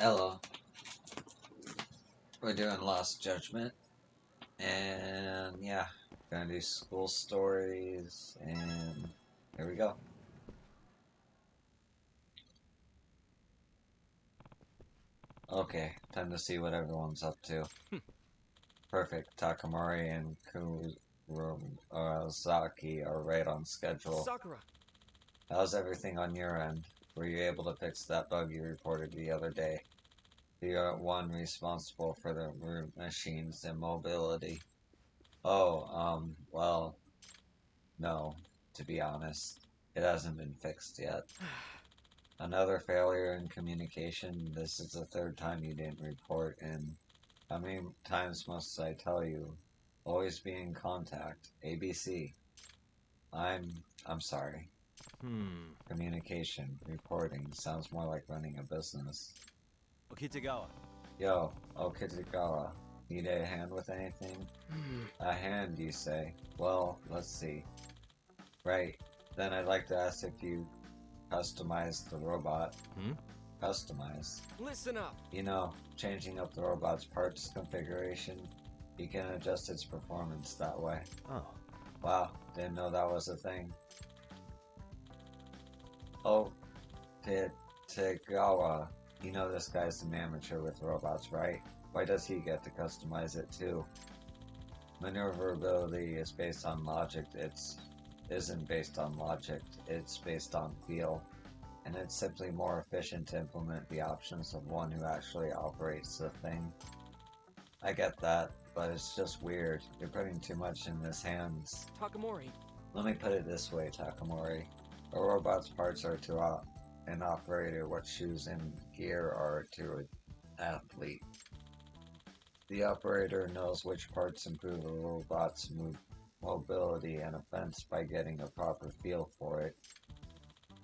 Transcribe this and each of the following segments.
Hello, we're doing Lost Judgment, and yeah, gonna do school stories, and here we go. Okay, time to see what everyone's up to. Perfect, Takamori and Kurosaki are right on schedule. Sakura! How's everything on your end? Were you able to fix that bug you reported the other day? The one responsible for the root machine's immobility. Oh, well, no, to be honest. It hasn't been fixed yet. Another failure in communication. This is the third time you didn't report, and how many times must I tell you? Always be in contact. ABC. I'm sorry. Hmm. Communication, reporting sounds more like running a business. Okitagawa. Yo, Okitagawa. Need a hand with anything? A hand, you say? Well, let's see. Right. Then I'd like to ask if you customized the robot. Hmm? Customize. Listen up! You know, changing up the robot's parts configuration, you can adjust its performance that way. Oh. Wow, didn't know that was a thing. Oh, Tegawa. You know this guy's an amateur with robots, right? Why does he get to customize it too? Maneuverability is based on logic. Isn't based on logic. It's based on feel. And it's simply more efficient to implement the options of one who actually operates the thing. I get that, but it's just weird. You're putting too much in his hands. Takamori, Let me put it this way, Takamori. A robot's parts are to an operator what shoes and gear are to an athlete. The operator knows which parts improve a robot's mobility and offense by getting a proper feel for it.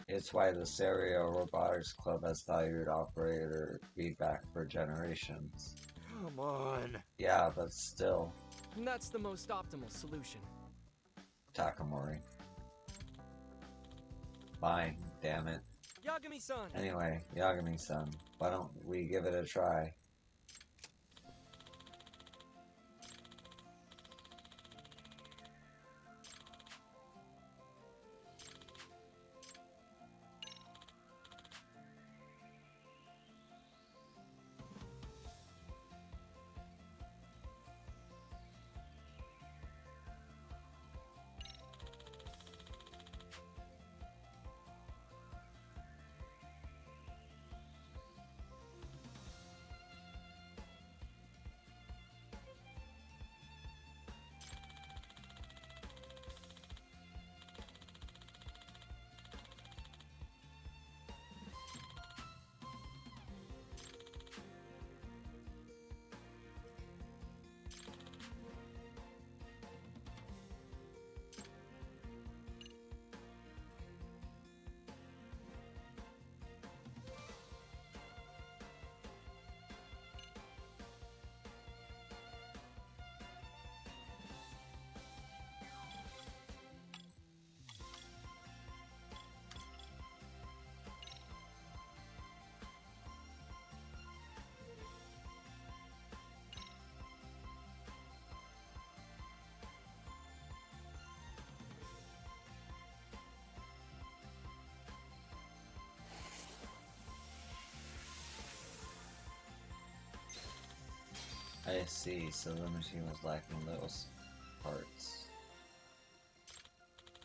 It's why the Serio Robotics Club has valued operator feedback for generations. come on. Yeah, but still, That's the most optimal solution. Takamori. Fine, damn it. Yagami-san! Anyway, Yagami-san, why don't we give it a try? I see, so the machine was lacking those parts.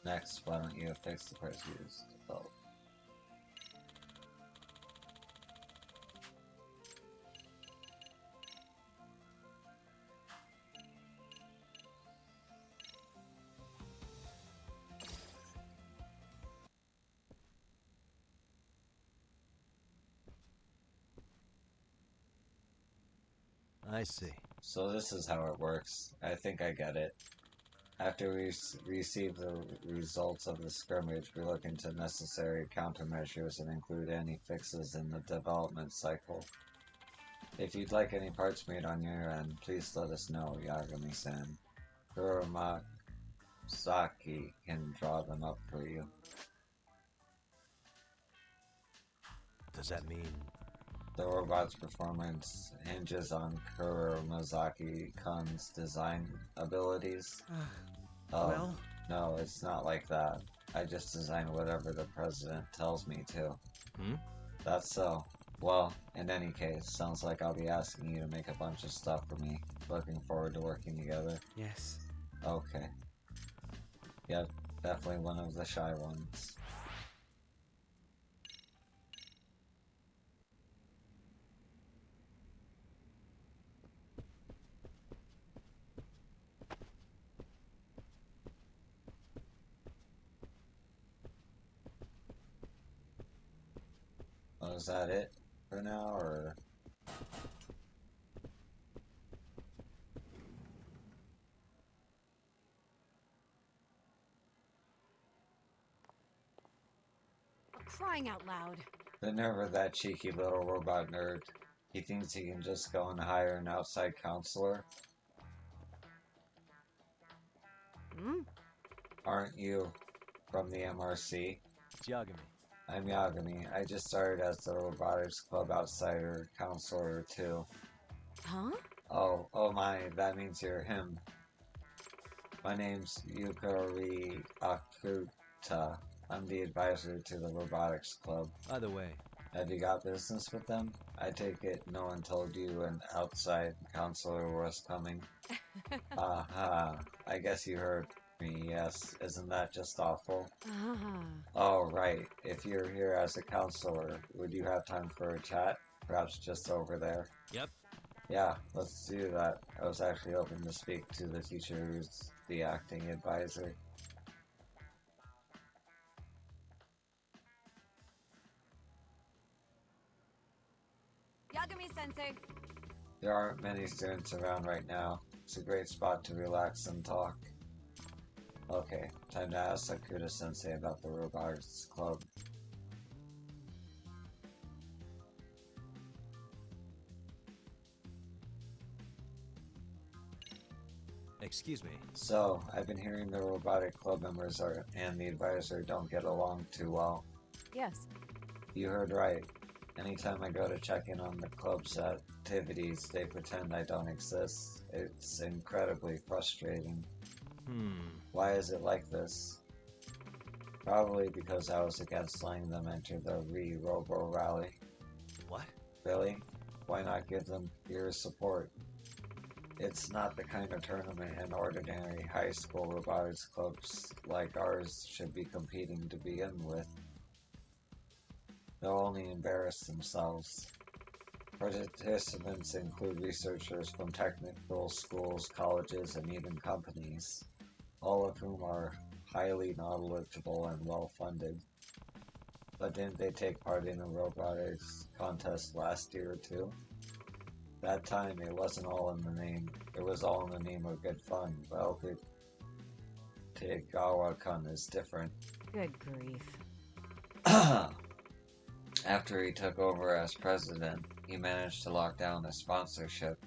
Next, why don't you fix the parts used? Oh. I see. So this is how it works. I think I get it. After we receive the results of the skirmish, we look into necessary countermeasures and include any fixes in the development cycle. If you'd like any parts made on your end, please let us know, Yagami-san. Kuromasaki can draw them up for you. Does that mean... The robot's performance hinges on Kuromazaki-kun's design abilities. Oh, Well? no, it's not like that. I just design whatever the president tells me to. Hmm? That's so. Well, in any case, sounds like I'll be asking you to make a bunch of stuff for me. Looking forward to working together. Yes. Okay. Yep, definitely one of the shy ones. Oh, is that it for now, or? Crying out loud. The nerve of that cheeky little robot nerd. He thinks he can just go and hire an outside counselor. Hmm? Aren't you from the MRC? It's Yagami. I'm Yagami. I just started as the Robotics Club outsider counselor too. Huh? Oh my, that means you're him. My name's Yukari Akuta. I'm the advisor to the Robotics Club. By the way, Have you got business with them? I take it no one told you an outside counselor was coming. Aha, I guess you heard me, yes. Isn't that just awful? Ah. Oh, right. If you're here as a counselor, would you have time for a chat? Perhaps just over there? Yep. Yeah, let's do that. I was actually hoping to speak to the teacher who's the acting advisor. Yagami-sensei. There aren't many students around right now. It's a great spot to relax and talk. Okay, time to ask Sakuda-sensei about the Robotics Club. Excuse me. So, I've been hearing the Robotic Club members and the advisor don't get along too well. Yes. You heard right. Anytime I go to check in on the club's activities, they pretend I don't exist. It's incredibly frustrating. Why is it like this? Probably because I was against letting them enter the Robo Rally. What? Really? Why not give them your support? It's not the kind of tournament an ordinary high school robotics clubs like ours should be competing to begin with. They'll only embarrass themselves. Participants include researchers from technical schools, colleges, and even companies, all of whom are highly knowledgeable and well-funded. But didn't they take part in a robotics contest last year too? That time it wasn't all in the name. It was all in the name of good fun. Well, Tegawa-kun is different. Good grief. After he took over as president, he managed to lock down a sponsorship.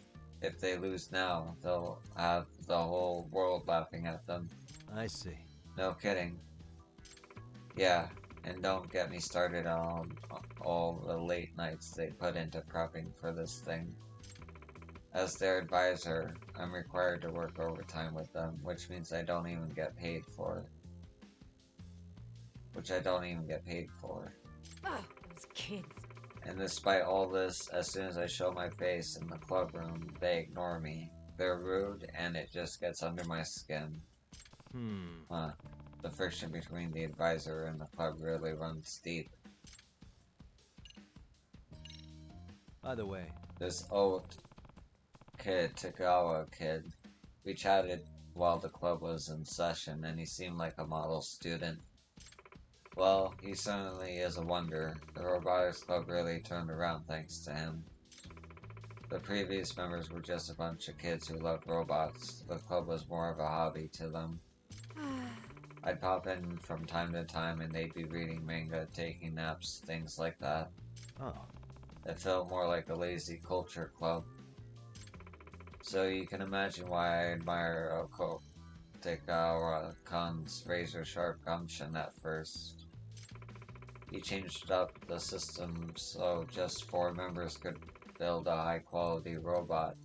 If they lose now, they'll have the whole world laughing at them. I see. No kidding. Yeah, and don't get me started on all the late nights they put into prepping for this thing. As their advisor, I'm required to work overtime with them, which means I don't even get paid for it. Ugh, those kids. And despite all this, as soon as I show my face in the club room, they ignore me. They're rude, and it just gets under my skin. The friction between the advisor and the club really runs deep. By the way, This old kid, Tagawa kid, we chatted while the club was in session, and he seemed like a model student. Well, he certainly is a wonder. The Robotics Club really turned around thanks to him. The previous members were just a bunch of kids who loved robots. The club was more of a hobby to them. I'd pop in from time to time and they'd be reading manga, taking naps, things like that. oh, It felt more like a lazy culture club. So you can imagine why I admire Tegawa-kun's razor-sharp gumption at first. He changed up the system so just 4 members could build a high-quality robot.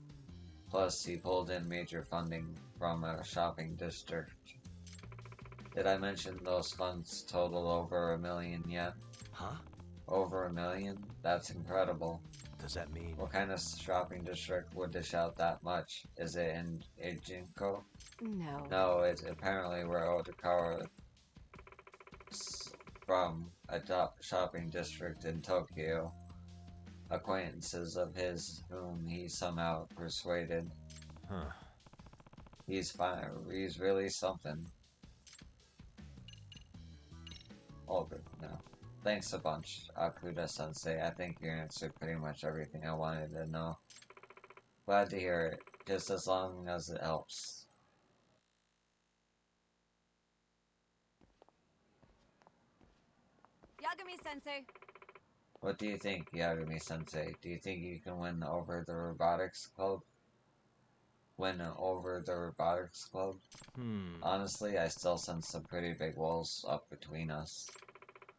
Plus, he pulled in major funding from a shopping district. Did I mention those funds total over 1 million yen? Huh? Over 1 million? That's incredible. Does that mean? What kind of shopping district would dish out that much? Is it in Ijinko? No. No, it's apparently where Otakawa from, a shopping district in Tokyo. Acquaintances of his whom he somehow persuaded. Huh. He's fine. He's really something. Oh, good. No. Thanks a bunch, Akuda-sensei. I think you answered pretty much everything I wanted to know. Glad to hear it, just as long as it helps. Yagami-sensei. What do you think, Yagami-sensei? Do you think you can win over the robotics club? Win over the robotics club? Honestly, I still sense some pretty big walls up between us.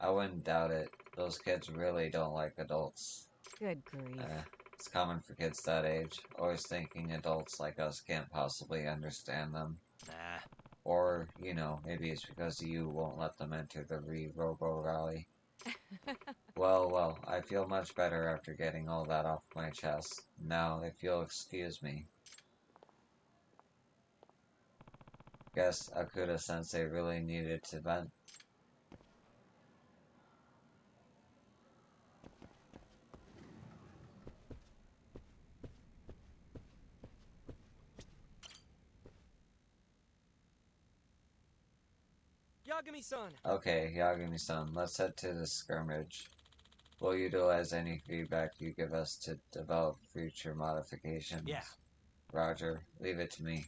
I wouldn't doubt it. Those kids really don't like adults. Good grief. It's common for kids that age, always thinking adults like us can't possibly understand them. Nah. Or, you know, maybe it's because you won't let them enter the Robo Rally. Well, I feel much better after getting all that off my chest. Now, if you'll excuse me. Guess Akuda-sensei really needed to vent. Yagami-san! Okay, Yagami-san, let's head to the skirmish. We'll utilize any feedback you give us to develop future modifications. Yeah. Roger, leave it to me.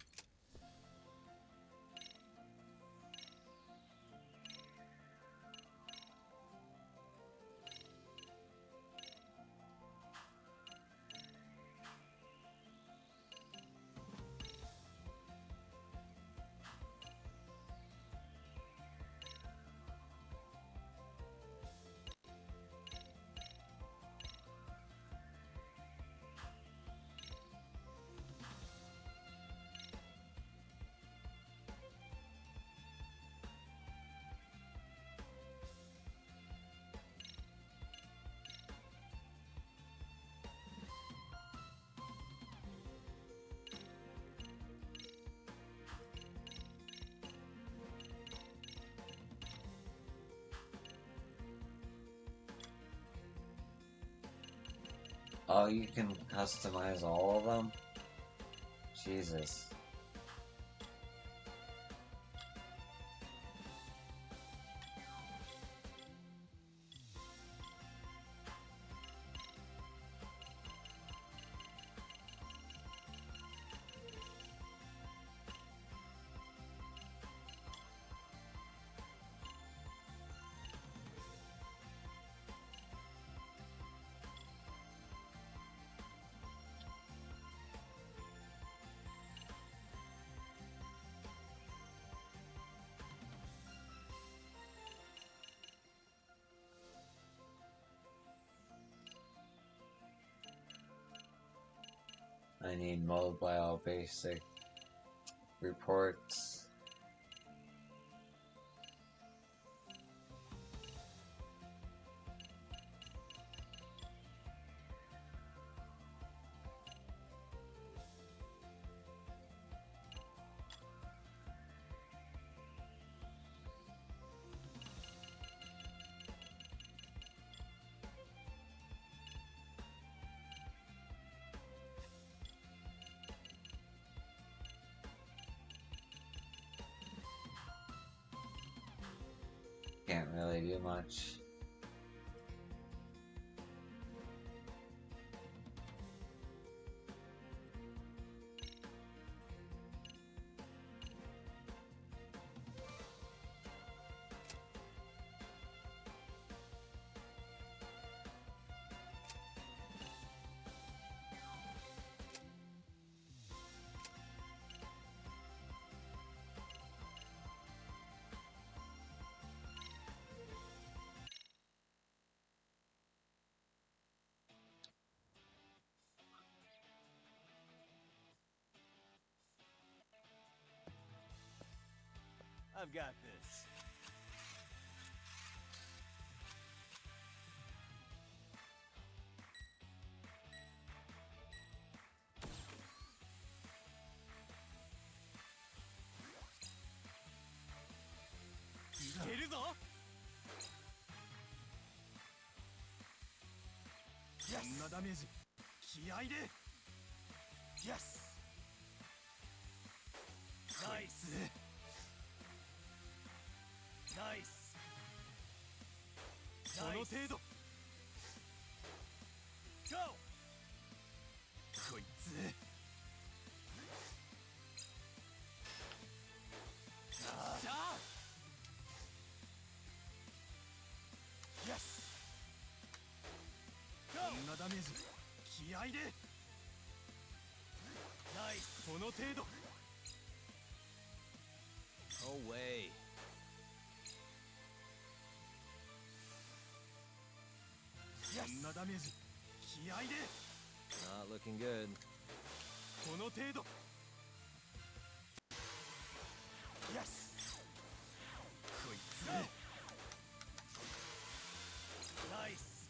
Oh, you can customize all of them? Jesus. I need mobile basic reports. Can't really do much. I've got this. Nice. Nice. その程度。Go. こいつ。さあ。Yes. Go. こんなダメージ。気合で。ナイス。この程度。No way. Yes. こんなダメージ。気合で。Not looking good. この程度。Yes. こいつ。ナイス。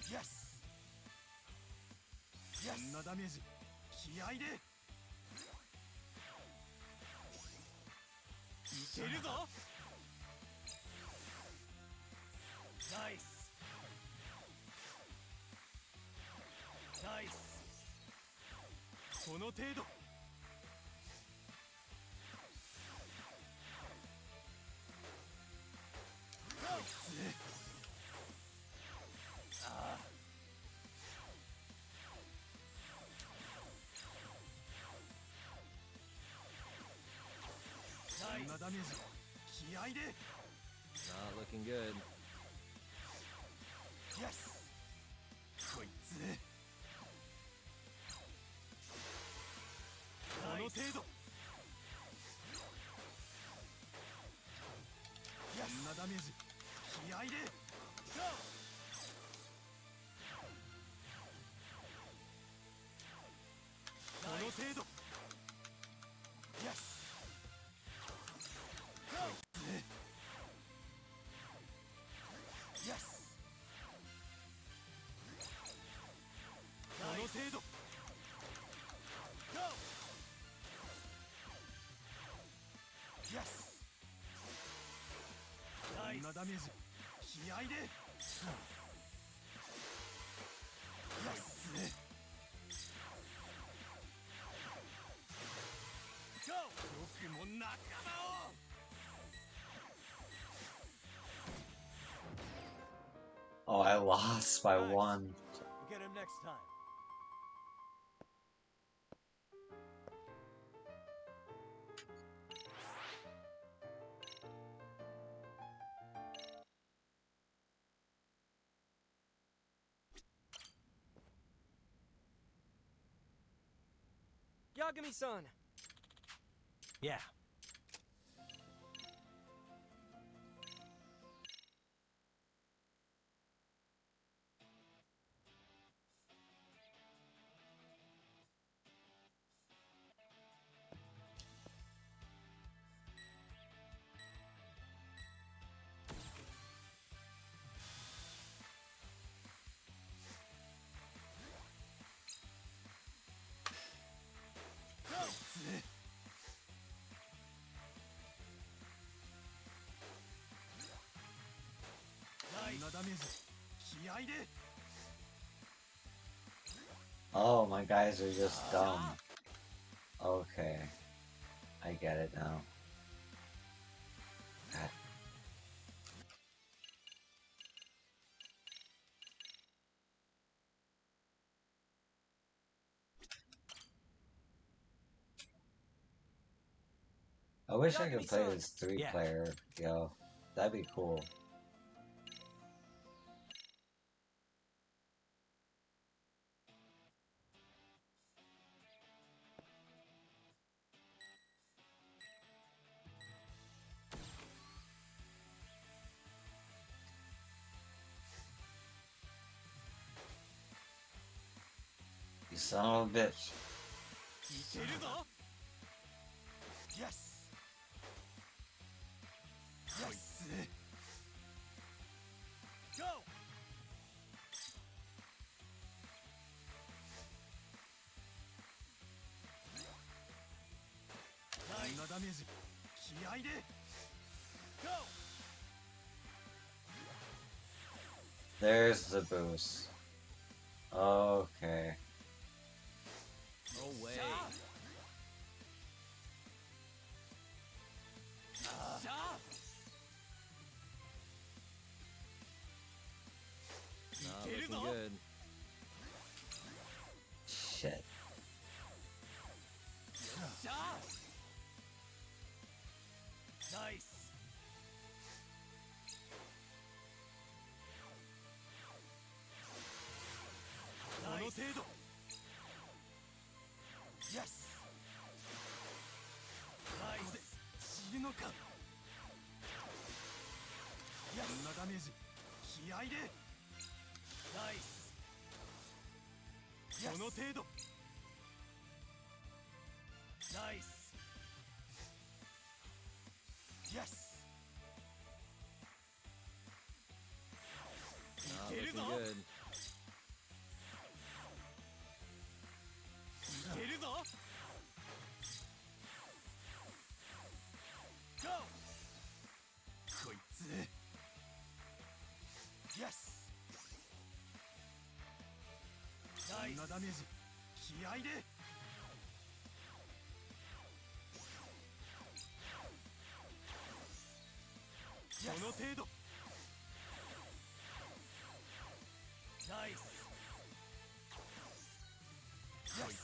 Yes. こんなダメージ。気合で。いけるぞ。ナイス。ナイス。この程度。こいつ。ああ。こんなダメージ。気合で。Not looking good. Yes. こいつ。この程度。こんなダメージ。気合で。Go. この程度。Yes. Go. Yes. この程度。Go. Yes. こんなダメージ。気合で。Yes. Go. 僕も仲間を。Oh, I lost by one. We'll get him next time. Yagami-san! Yeah. Go. こんなダメージ。気合で。 Oh, my guys are just dumb. Okay. I get it now. God. I wish I could play this 3-player, yo. That'd be cool. son of a bitch. いけるぞ。よし。こいつ。ゴー。こんなダメージ。気合いで。ゴー。 There's the boost. Okay. No way. しゃ Not いける looking ぞ。 good. Shit. しゃナイス。この程度。よし。ナイス。死ぬのか。こんなダメージ。気合いで。ナイス。この程度。ナイス。よし。 Not いける looking ぞ。 good. いけるぞ。ゴー。こいつ。よし。ナイス。こんなダメージ。気合いで。この程度。ナイス。こいつ。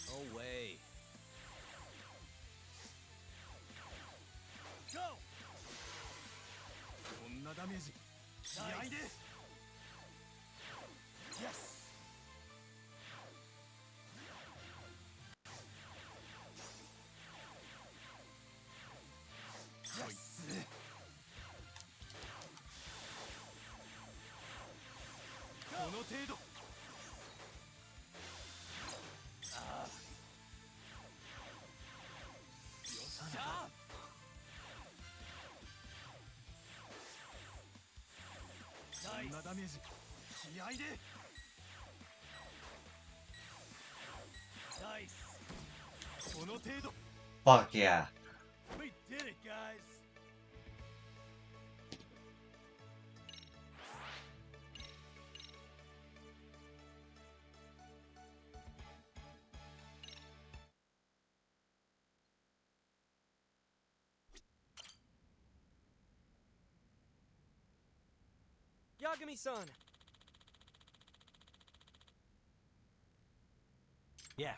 No way.ゴー。こんなダメージ。気合いで。よし。こいつ。この程度。ああ。よっしゃ。 こんなダメージ。気合いで。ナイス。この程度。 Fuck yeah. We did it, guys. Yagami-san! Yeah.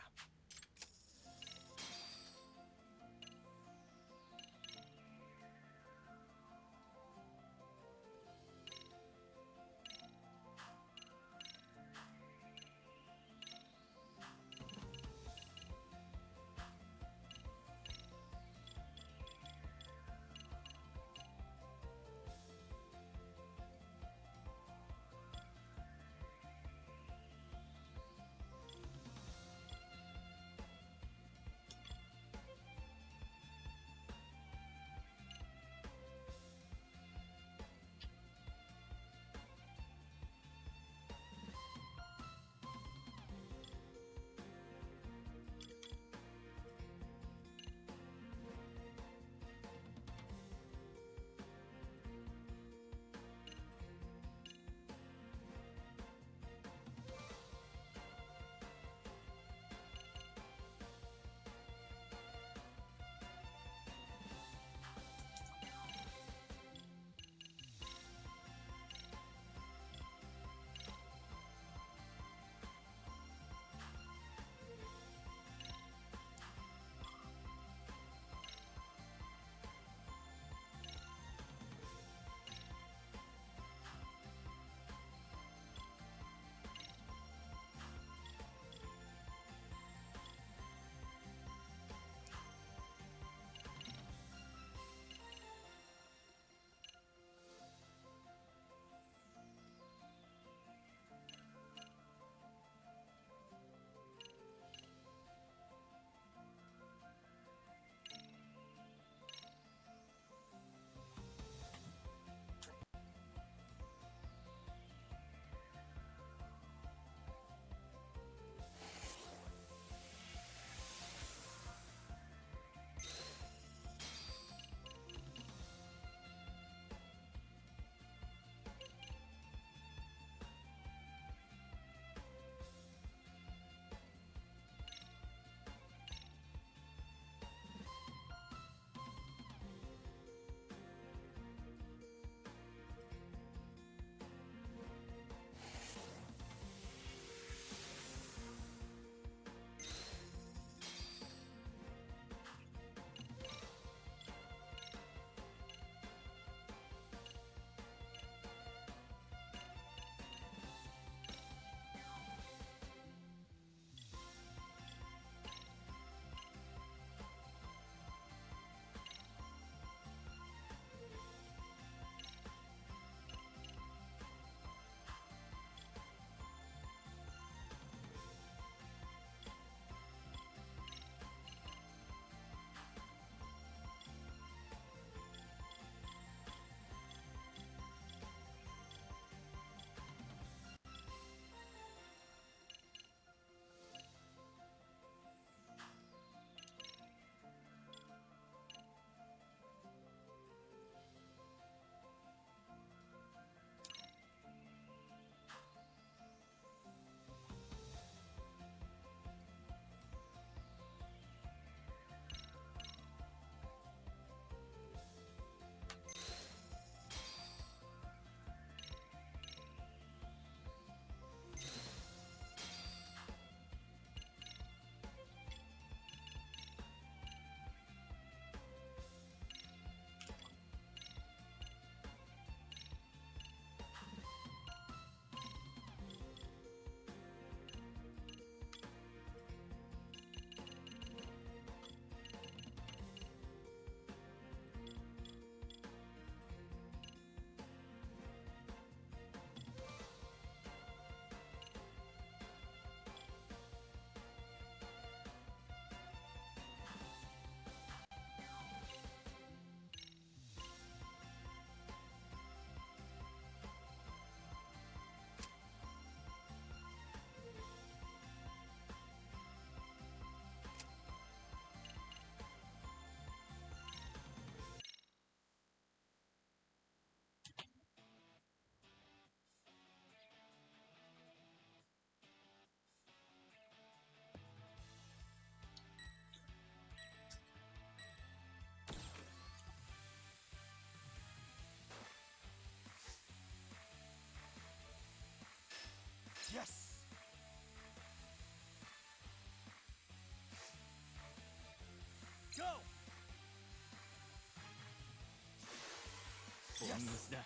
ボンミスだ。ナ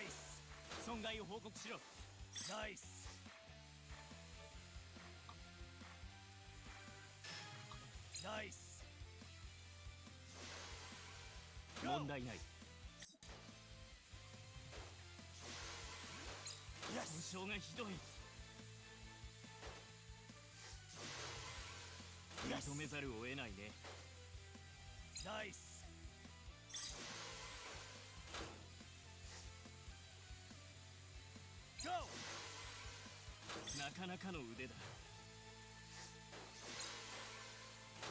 イス。損害を報告しろ。ナイス。ナイス。問題ない。損傷がひどい。認めざるを得ないね。ナイス。ゴー。なかなかの腕だ。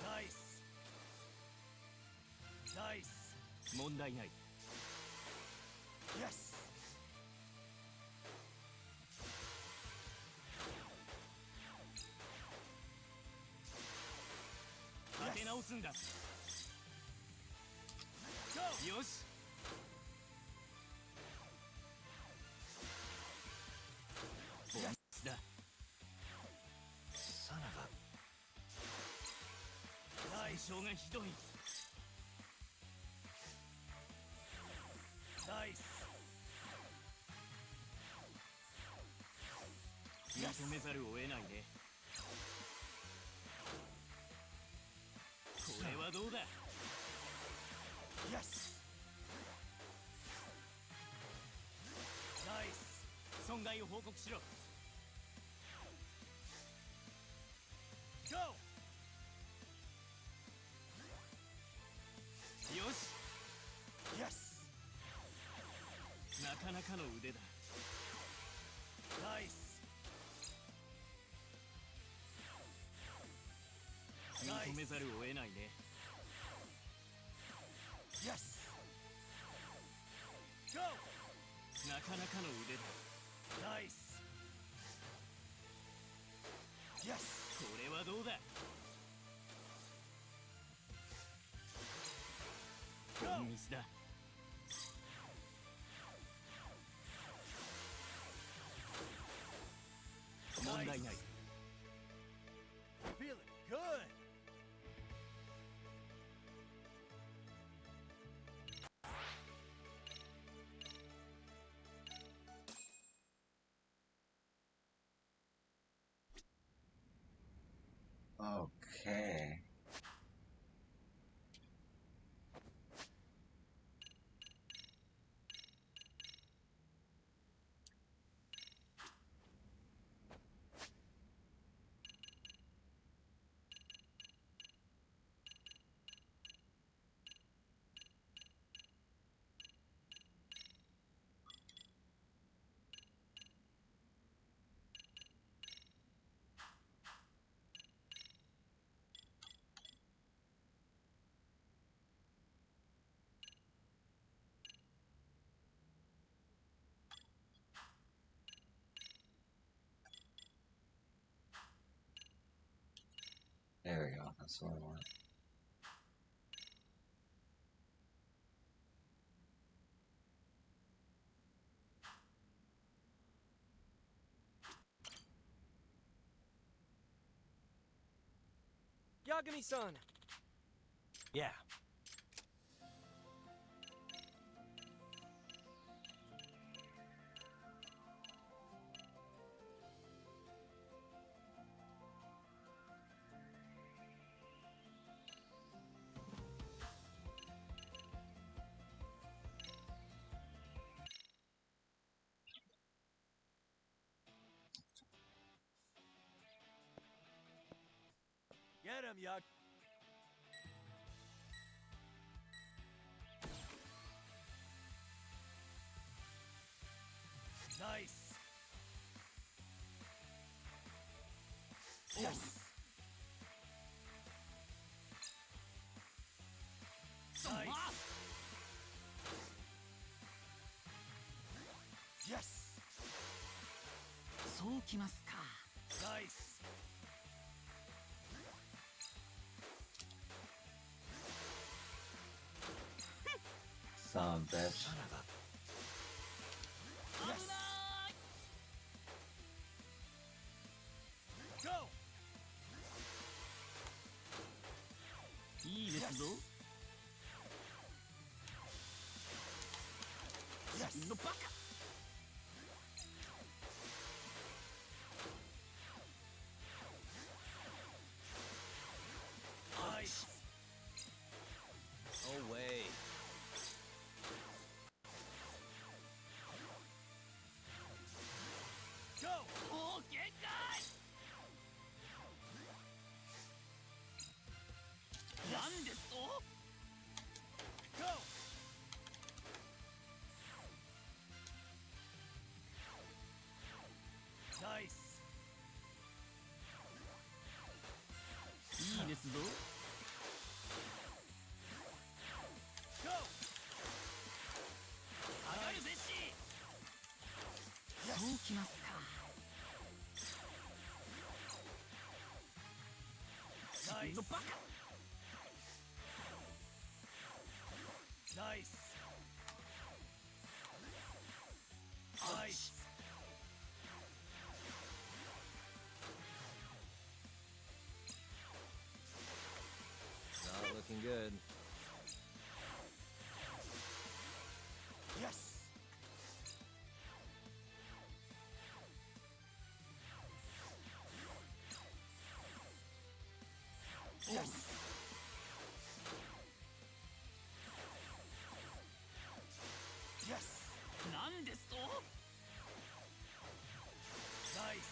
ナイス。ナイス。問題ない。イエス。立て直すんだ。よし。ボンミスだ。さなが。ナイス。損傷がひどい。ナイス。認めざるを得ないね。これはどうだ。イエス。ナイス。損害を報告しろ。ゴー。よし。イエス。なかなかの腕だ。ナイス。認めざるを得ないね。イエス。ゴなかなかの腕だ。ー。ナイス。イエス。これはどうだ。ボンミスだ。問題ない。Feeling good. Okay. There we go. That's what I want. Yagami-san! Yeah. Get him, Yug. Nice. Yes. Nice. Yes. そうきますか。 Nice. Son of a bitch. Yes. Go. いいですぞ。バカ Nice. Oh, way. Go. おお限界なんですと Go. Nice. いいですぞ Go. 下がるべしそうきますか Nice. のバカ Nice. Nice. Not looking good. Yes. Yes. Yes. なんですと Nice.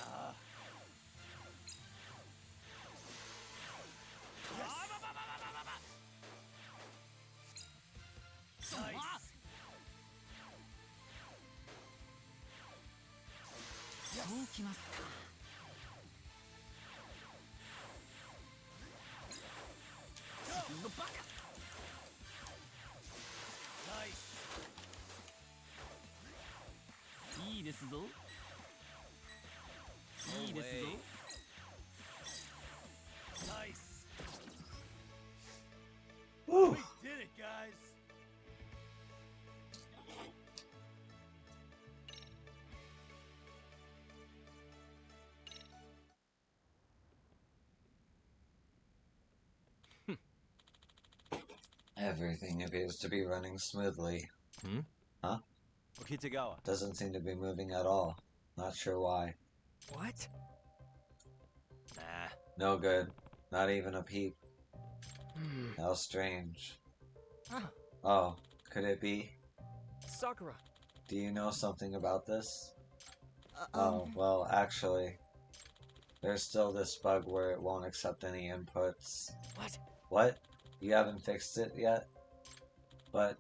Ah. あばばばばばばば Nice. そうきますか のバカ Nice. いいですぞいいですぞ Nice. Whew. We did it, guys. Everything appears to be running smoothly. Okitagawa. Doesn't seem to be moving at all. Not sure why. What? Nah. No good. Not even a peep. Hmm. How strange. Ah, Oh, could it be? Sakura. Do you know something about this? Uh, Oh, well, actually, there's still this bug where it won't accept any inputs. What? What? You haven't fixed it yet? But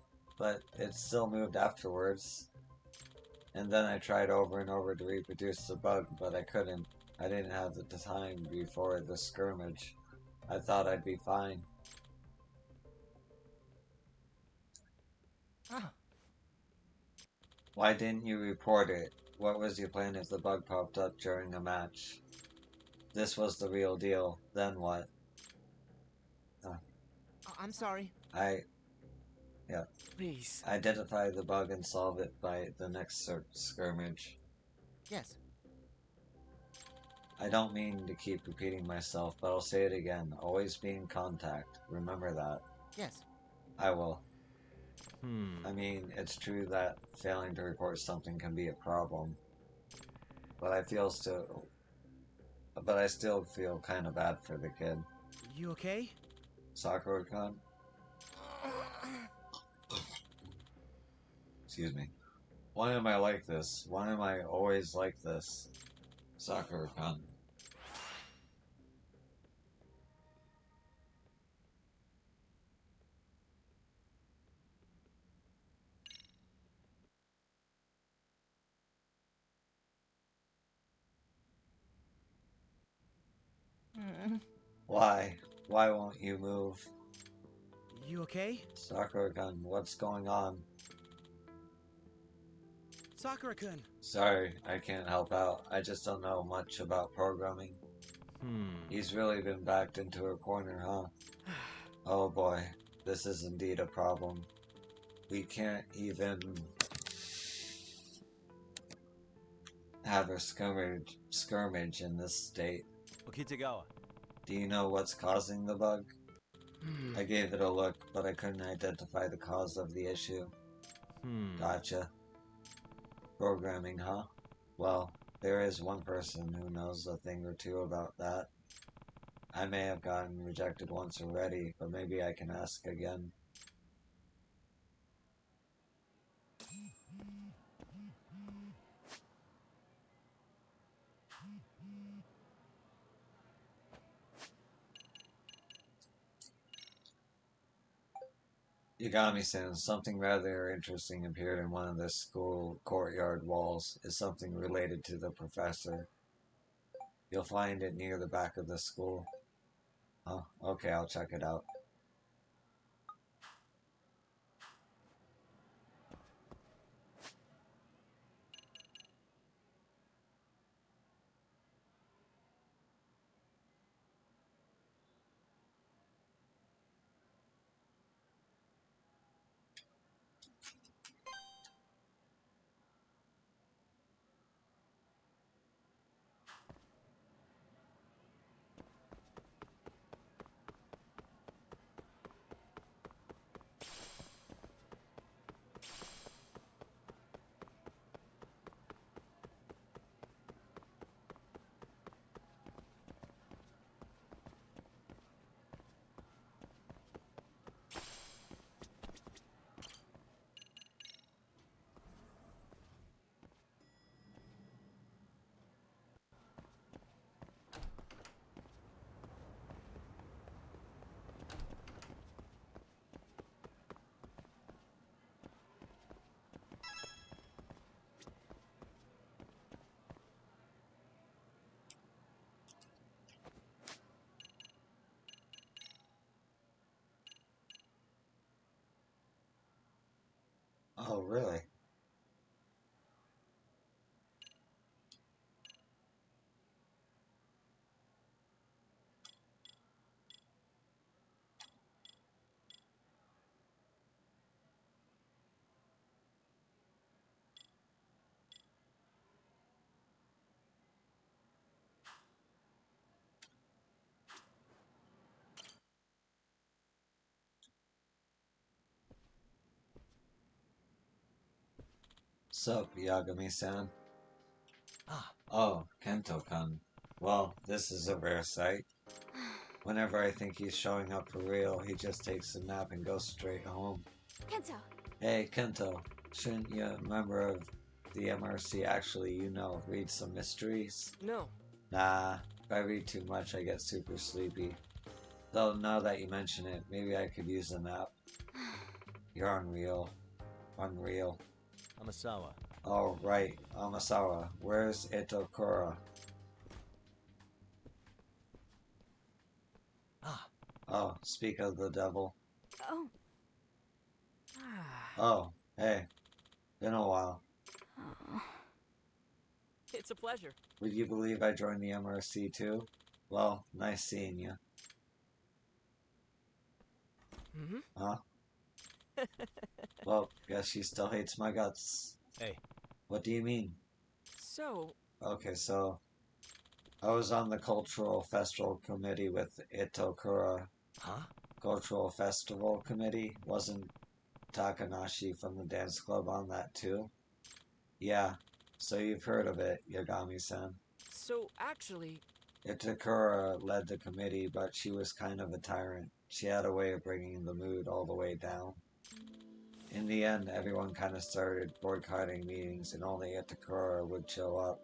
it still moved afterwards. And then I tried over and over to reproduce the bug, but I couldn't. I didn't have the time before the skirmish. I thought I'd be fine. Ah, Why didn't you report it? What was your plan if the bug popped up during a match? This was the real deal. Then what? I'm sorry. Yeah. Please. Identify the bug and solve it by the next skirmish. Yes. I don't mean to keep repeating myself, but I'll say it again. Always be in contact. Remember that. Yes. I will. Hmm. I mean, it's true that failing to report something can be a problem. But I still feel kind of bad for the kid. You okay? Sakura-kun? Excuse me. Why am I like this? Why am I always like this? Sakura-kun. Why? Why won't you move? You okay? Sakura-kun, what's going on? Sakura-kun. Sorry, I can't help out. I just don't know much about programming. Hmm. He's really been backed into a corner, huh? Oh boy, this is indeed a problem. We can't even have a skirmish in this state. Okitagawa. Do you know what's causing the bug? I gave it a look, but I couldn't identify the cause of the issue. Gotcha. Programming, huh? Well, there is one person who knows a thing or two about that. I may have gotten rejected once already, but maybe I can ask again. Yagami-san, something rather interesting appeared in one of the school courtyard walls. Is something related to the professor. You'll find it near the back of the school. Oh, okay, I'll check it out. Oh, really? Sup, Yagami-san? Ah. Oh, Kento-kun. Well, this is a rare sight. Whenever I think he's showing up for real, he just takes a nap and goes straight home. Kento. Hey, Kento, shouldn't you, a member of the MRC, actually, read some mysteries? No. Nah, if I read too much, I get super sleepy. Though, now that you mention it, maybe I could use a nap. You're unreal. Unreal. Amasawa. Oh, right, Amasawa. Where's Itokura? Ah. Oh, speak of the devil. Oh. Oh, hey. Been a while. Oh. It's a pleasure. Would you believe I joined the MRC too? Well, nice seeing you. Mm-hmm. Huh? Well, guess she still hates my guts. Hey. What do you mean? So, Okay, so I was on the cultural festival committee with Itokura. Huh? Cultural festival committee? Wasn't Takanashi from the dance club on that too? Yeah, so you've heard of it, Yagami-san. so actually, Itakura led the committee, but she was kind of a tyrant. She had a way of bringing the mood all the way down. In the end, everyone kind of started boycotting meetings, and only Itakura would show up.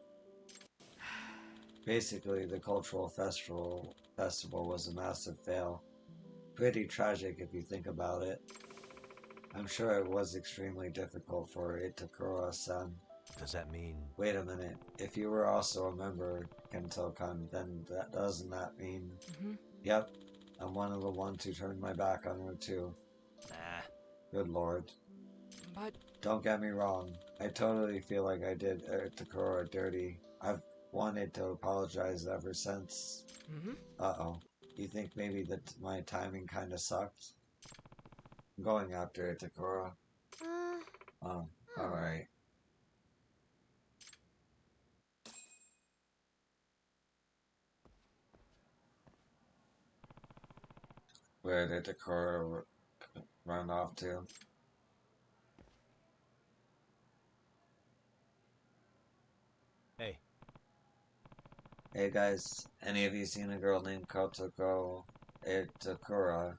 Basically, the cultural festival was a massive fail. Pretty tragic if you think about it. I'm sure it was extremely difficult for Itakura-san. Does that mean? Wait a minute. If you were also a member, Kento-kun, then doesn't that mean? Mhm. Yep, I'm one of the ones who turned my back on her too. Nah. Good lord. but Don't get me wrong. I totally feel like I did Takura dirty. I've wanted to apologize ever since. mm-hmm. Uh-oh. You think maybe that my timing kinda sucked? I'm going after Takura. Oh, alright. Where did Takura run off to? Hey, Hey guys, any of you seen a girl named Kotoko Itakura?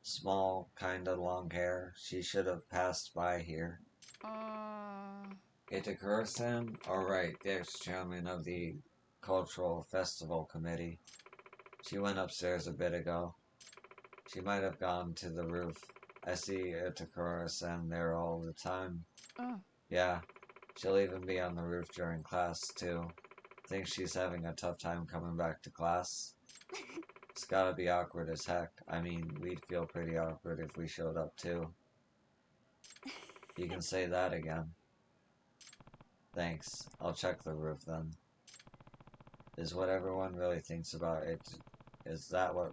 Small, kinda long hair. She should have passed by here. Itakura-san? Alright, the ex-chairman of the Cultural Festival Committee. She went upstairs a bit ago. She might have gone to the roof. I see Itakura-san there all the time. Yeah, she'll even be on the roof during class, too. Think she's having a tough time coming back to class? It's gotta be awkward as heck. I mean, we'd feel pretty awkward if we showed up, too. You can say that again. Thanks. I'll check the roof then. Is what everyone really thinks about it? Is that what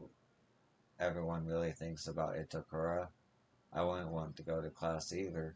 everyone really thinks about Itakura? I wouldn't want to go to class either.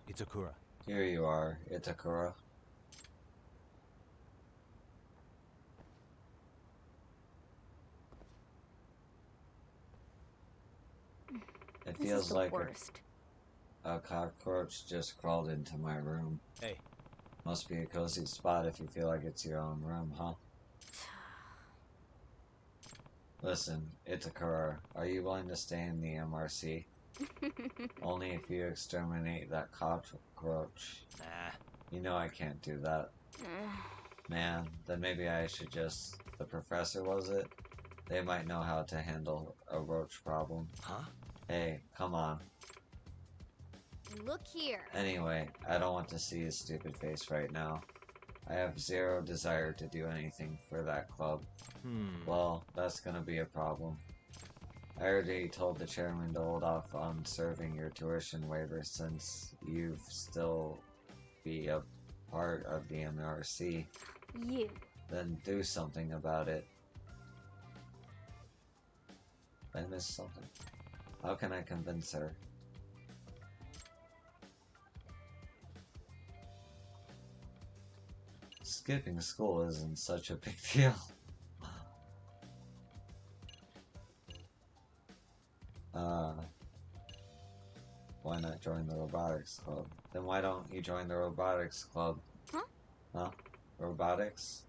Itakura. Here you are, Itakura. It This is feels the like worst. a cockroach just crawled into my room. Hey, Must be a cozy spot if you feel like it's your own room, huh? Listen, Itakura, are you willing to stay in the MRC? Only if you exterminate that cockroach. nah. You know I can't do that. Man, then maybe I should just... The professor, was it? They might know how to handle a roach problem. Huh? Hey, come on. Look here. Anyway, I don't want to see his stupid face right now. I have zero desire to do anything for that club. Well, that's gonna be a problem. I already told the chairman to hold off on serving your tuition waiver since you've still be a part of the MRC. You. Then do something about it. I missed something. How can I convince her? Skipping school isn't such a big deal. Why not join the robotics club? Then why don't you join the robotics club? Huh? Huh? Robotics?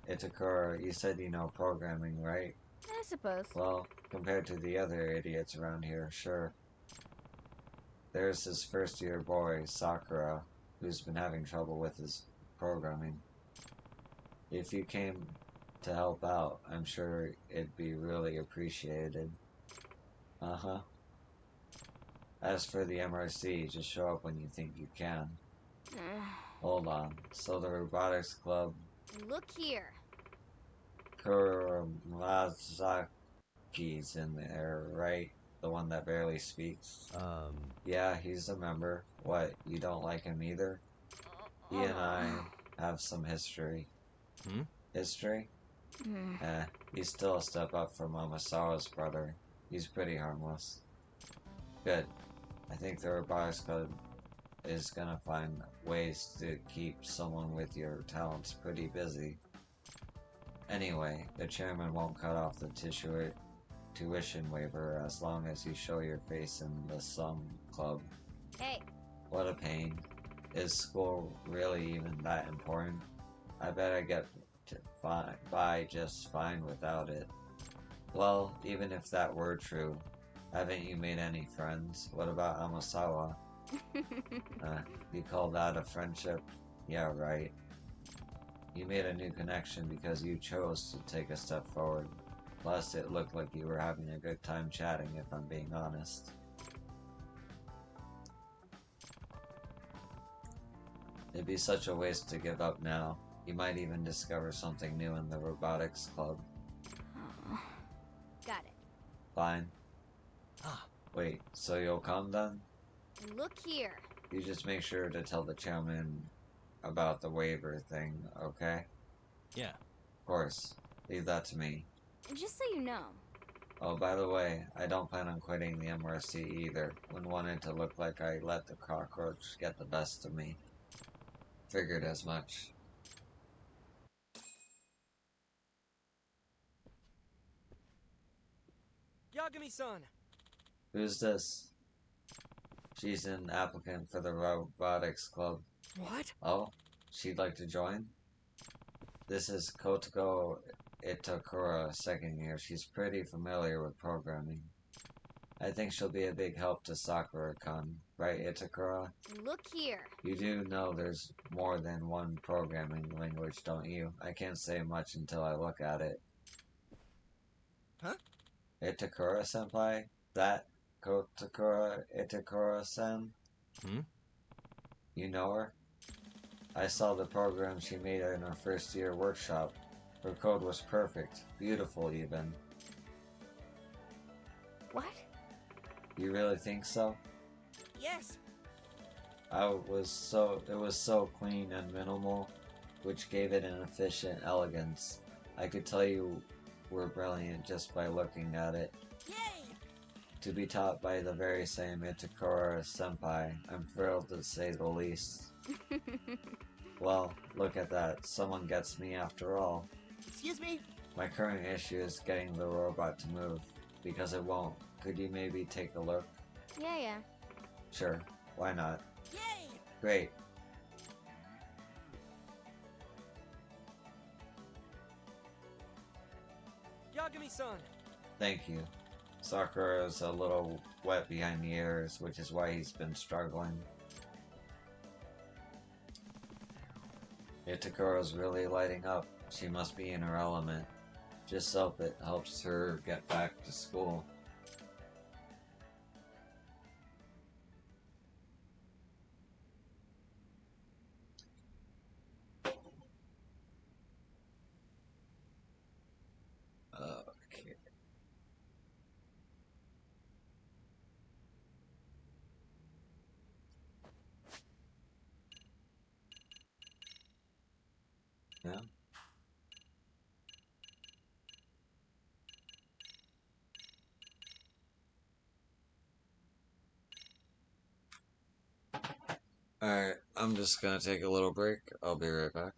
Itakura, you said you know programming, right? I suppose. Well, compared to the other idiots around here, sure. There's this first-year boy, Sakura, who's been having trouble with his programming. If you came to help out, I'm sure it'd be really appreciated. Uh-huh. As for the MRC, just show up when you think you can. Hold on. So the robotics club, Look here. Kuramazaki's in there, right? The one that barely speaks. Yeah, he's a member. What, you don't like him either? He and I have some history. History? He's still a step up from Amasawa's brother. He's pretty harmless. Good. I think the robotics club is gonna find ways to keep someone with your talents pretty busy. Anyway, the chairman won't cut off the tuition waiver as long as you show your face in the Sum Club. Hey, What a pain. Is school really even that important? I bet I get by just fine without it. Well, even if that were true, haven't you made any friends? What about Amasawa? You call that a friendship? Yeah, right. You made a new connection because you chose to take a step forward. Plus, it looked like you were having a good time chatting, if I'm being honest. It'd be such a waste to give up now. You might even discover something new in the robotics club. got it. Fine. Ah. Wait, so you'll come then? Look here. You just make sure to tell the chairman about the waiver thing, okay? Yeah. Of course. Leave that to me. And just so you know, Oh, by the way, I don't plan on quitting the MRC either. Wouldn't want it to look like I let the cockroach get the best of me. Figured as much. Yagami-san! Who's this? She's an applicant for the robotics club. What? Oh, she'd like to join? This is Kotoko Itakura, second year. She's pretty familiar with programming. I think she'll be a big help to Sakura-kun, right, Itakura? look here. You do know there's more than one programming language, don't you? I can't say much until I look at it. Huh? Itakura-senpai? That Kotakura Itakura-sen? Hmm? You know her? I saw the program she made in her first year workshop. Her code was perfect. Beautiful, even. What? You really think so? Yes! It was so clean and minimal, which gave it an efficient elegance. I could tell you were brilliant just by looking at it. Yay! To be taught by the very same Itakura senpai, I'm thrilled to say the least. Well, look at that. Someone gets me after all. Excuse me? My current issue is getting the robot to move, because it won't. Could you maybe take a look? Yeah. Sure, why not? Yay! Great. Yagami-san! Thank you. Sakura's a little wet behind the ears, which is why he's been struggling. Itakura's really lighting up. She must be in her element. Just hope it helps her get back to school. Okay. Yeah. Alright, I'm just gonna take a little break. I'll be right back.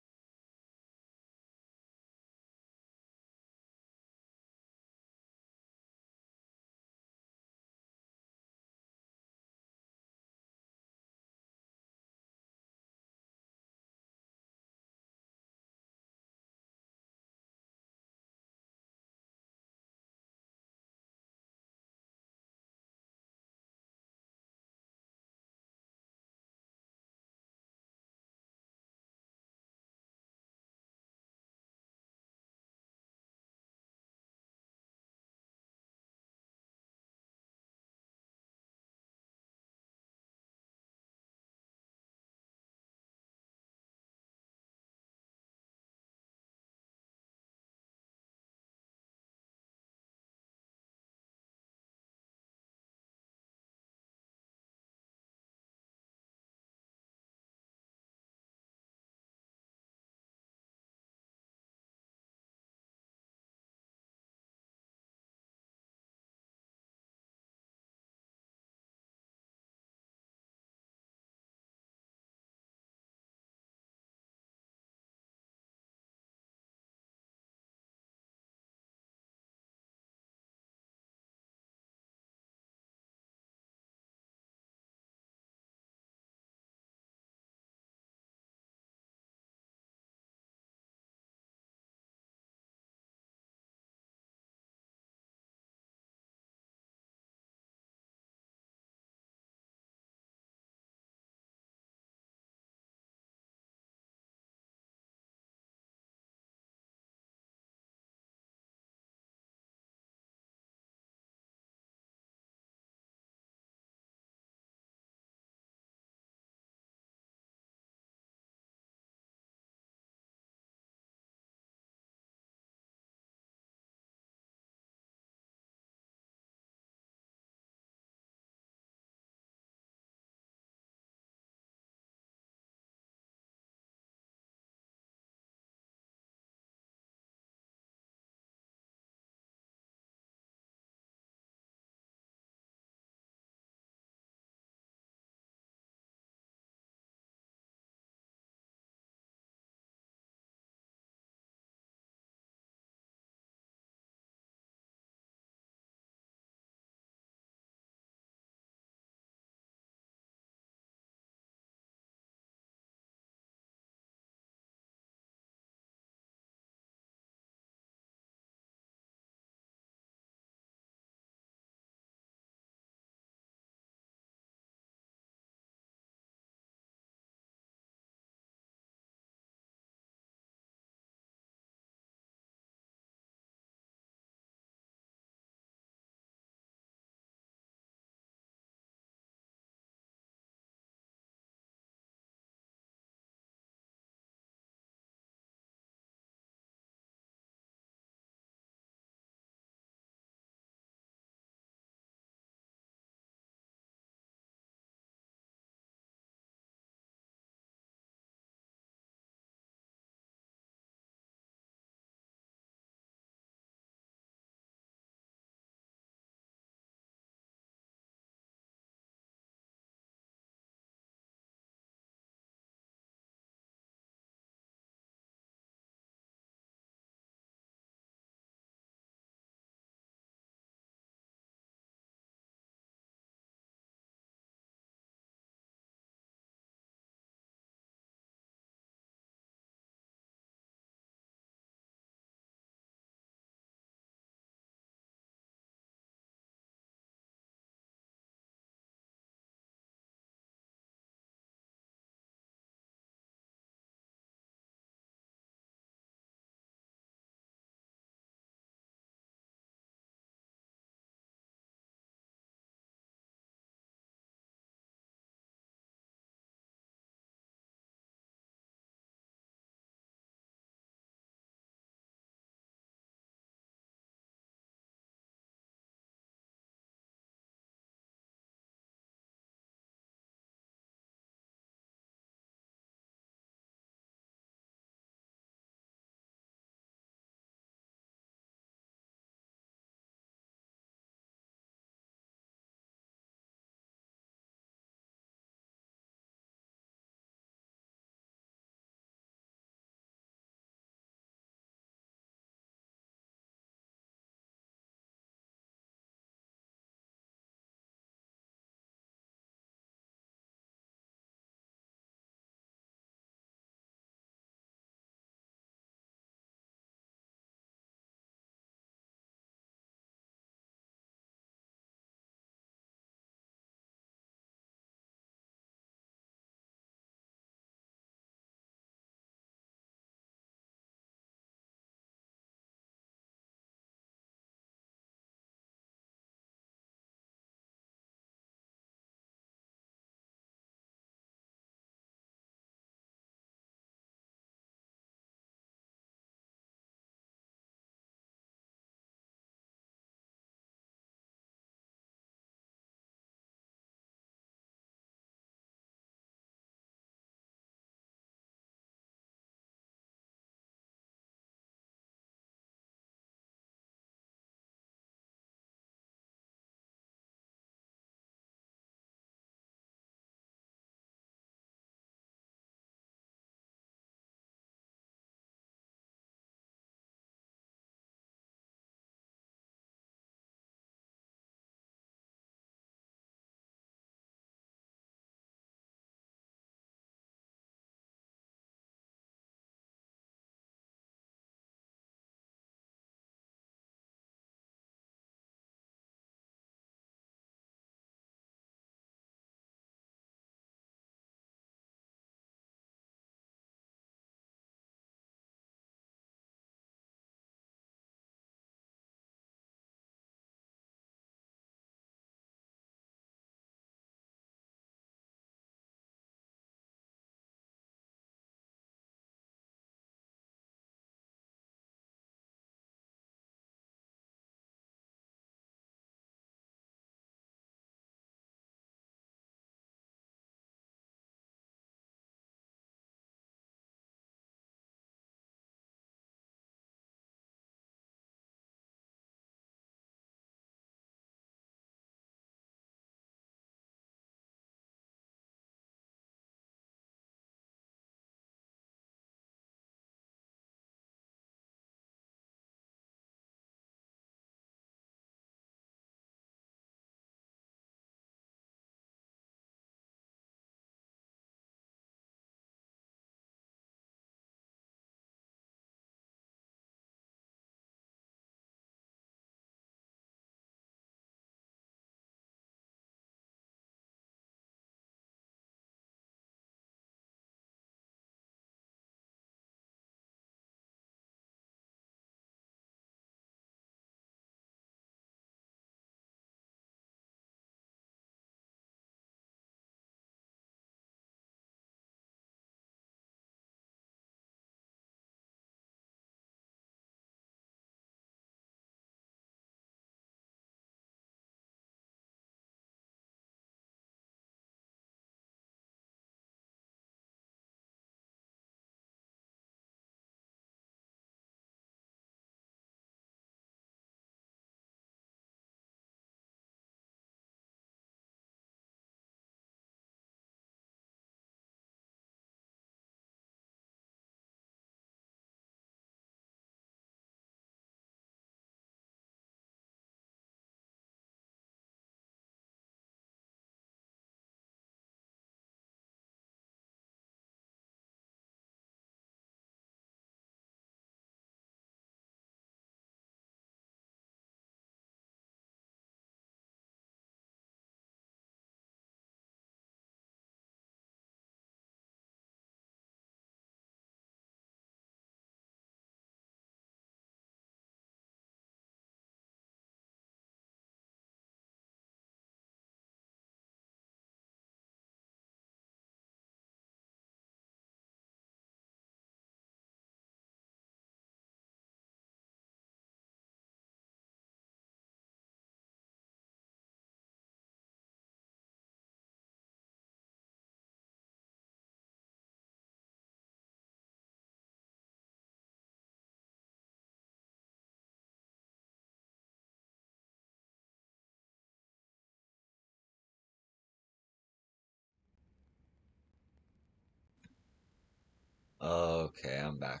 Okay, I'm back.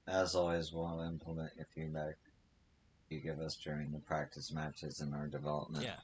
As always, we'll implement your feedback you give us during the practice matches in our development. Yeah.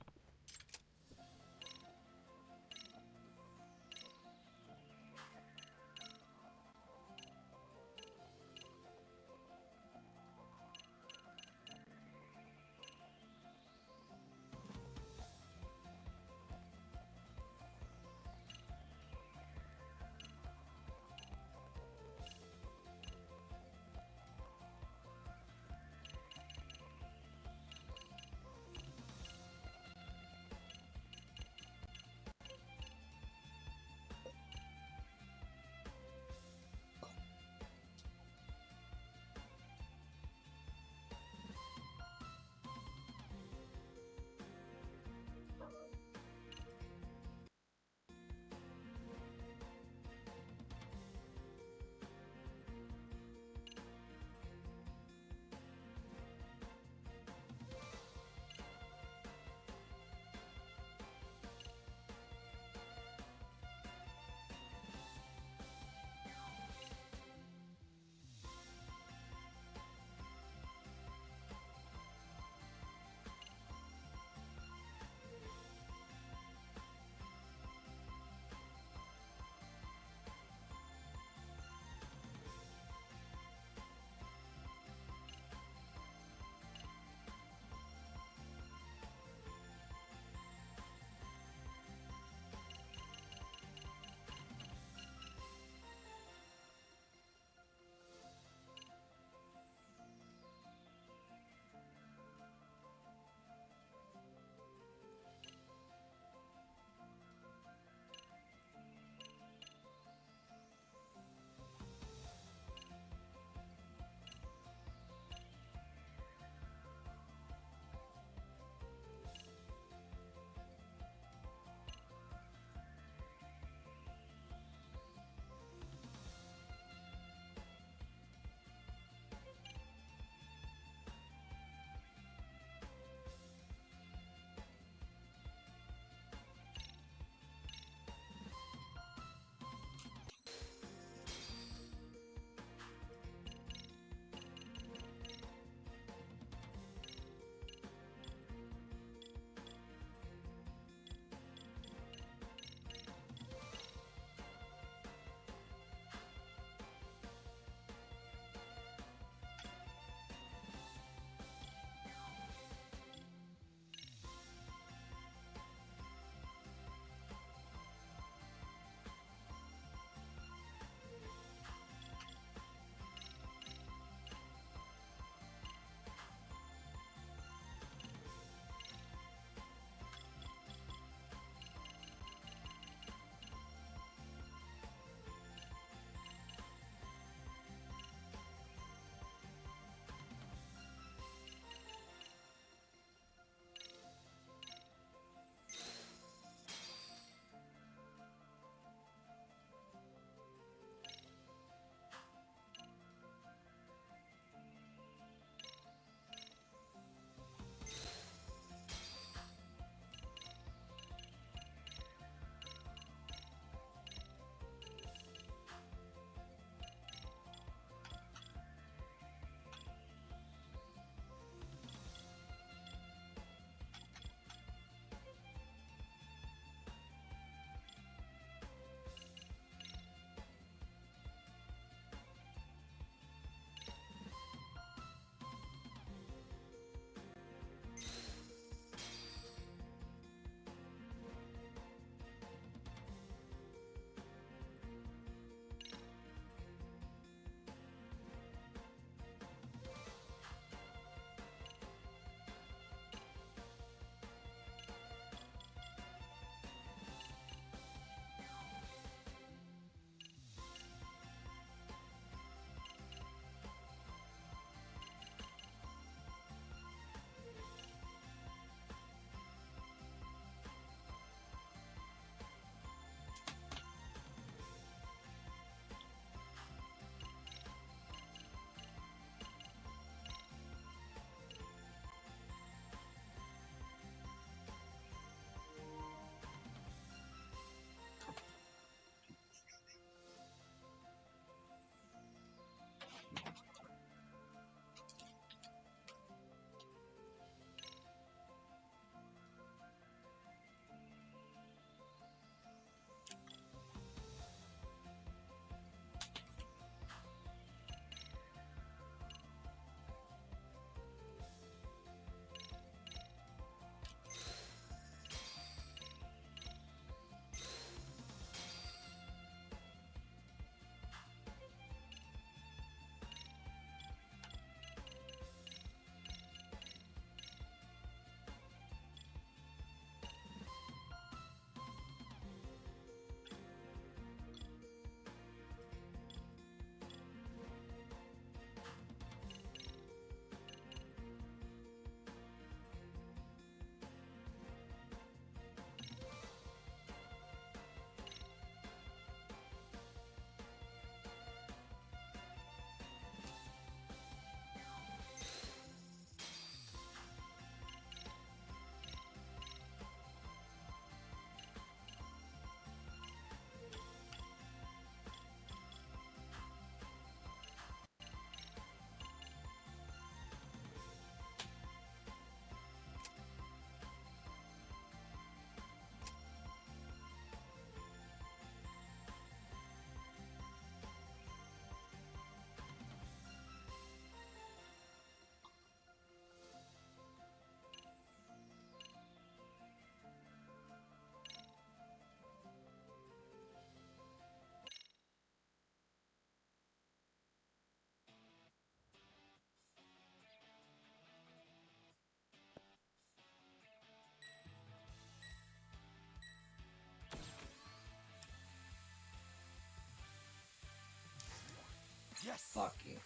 Yes. Fuck you.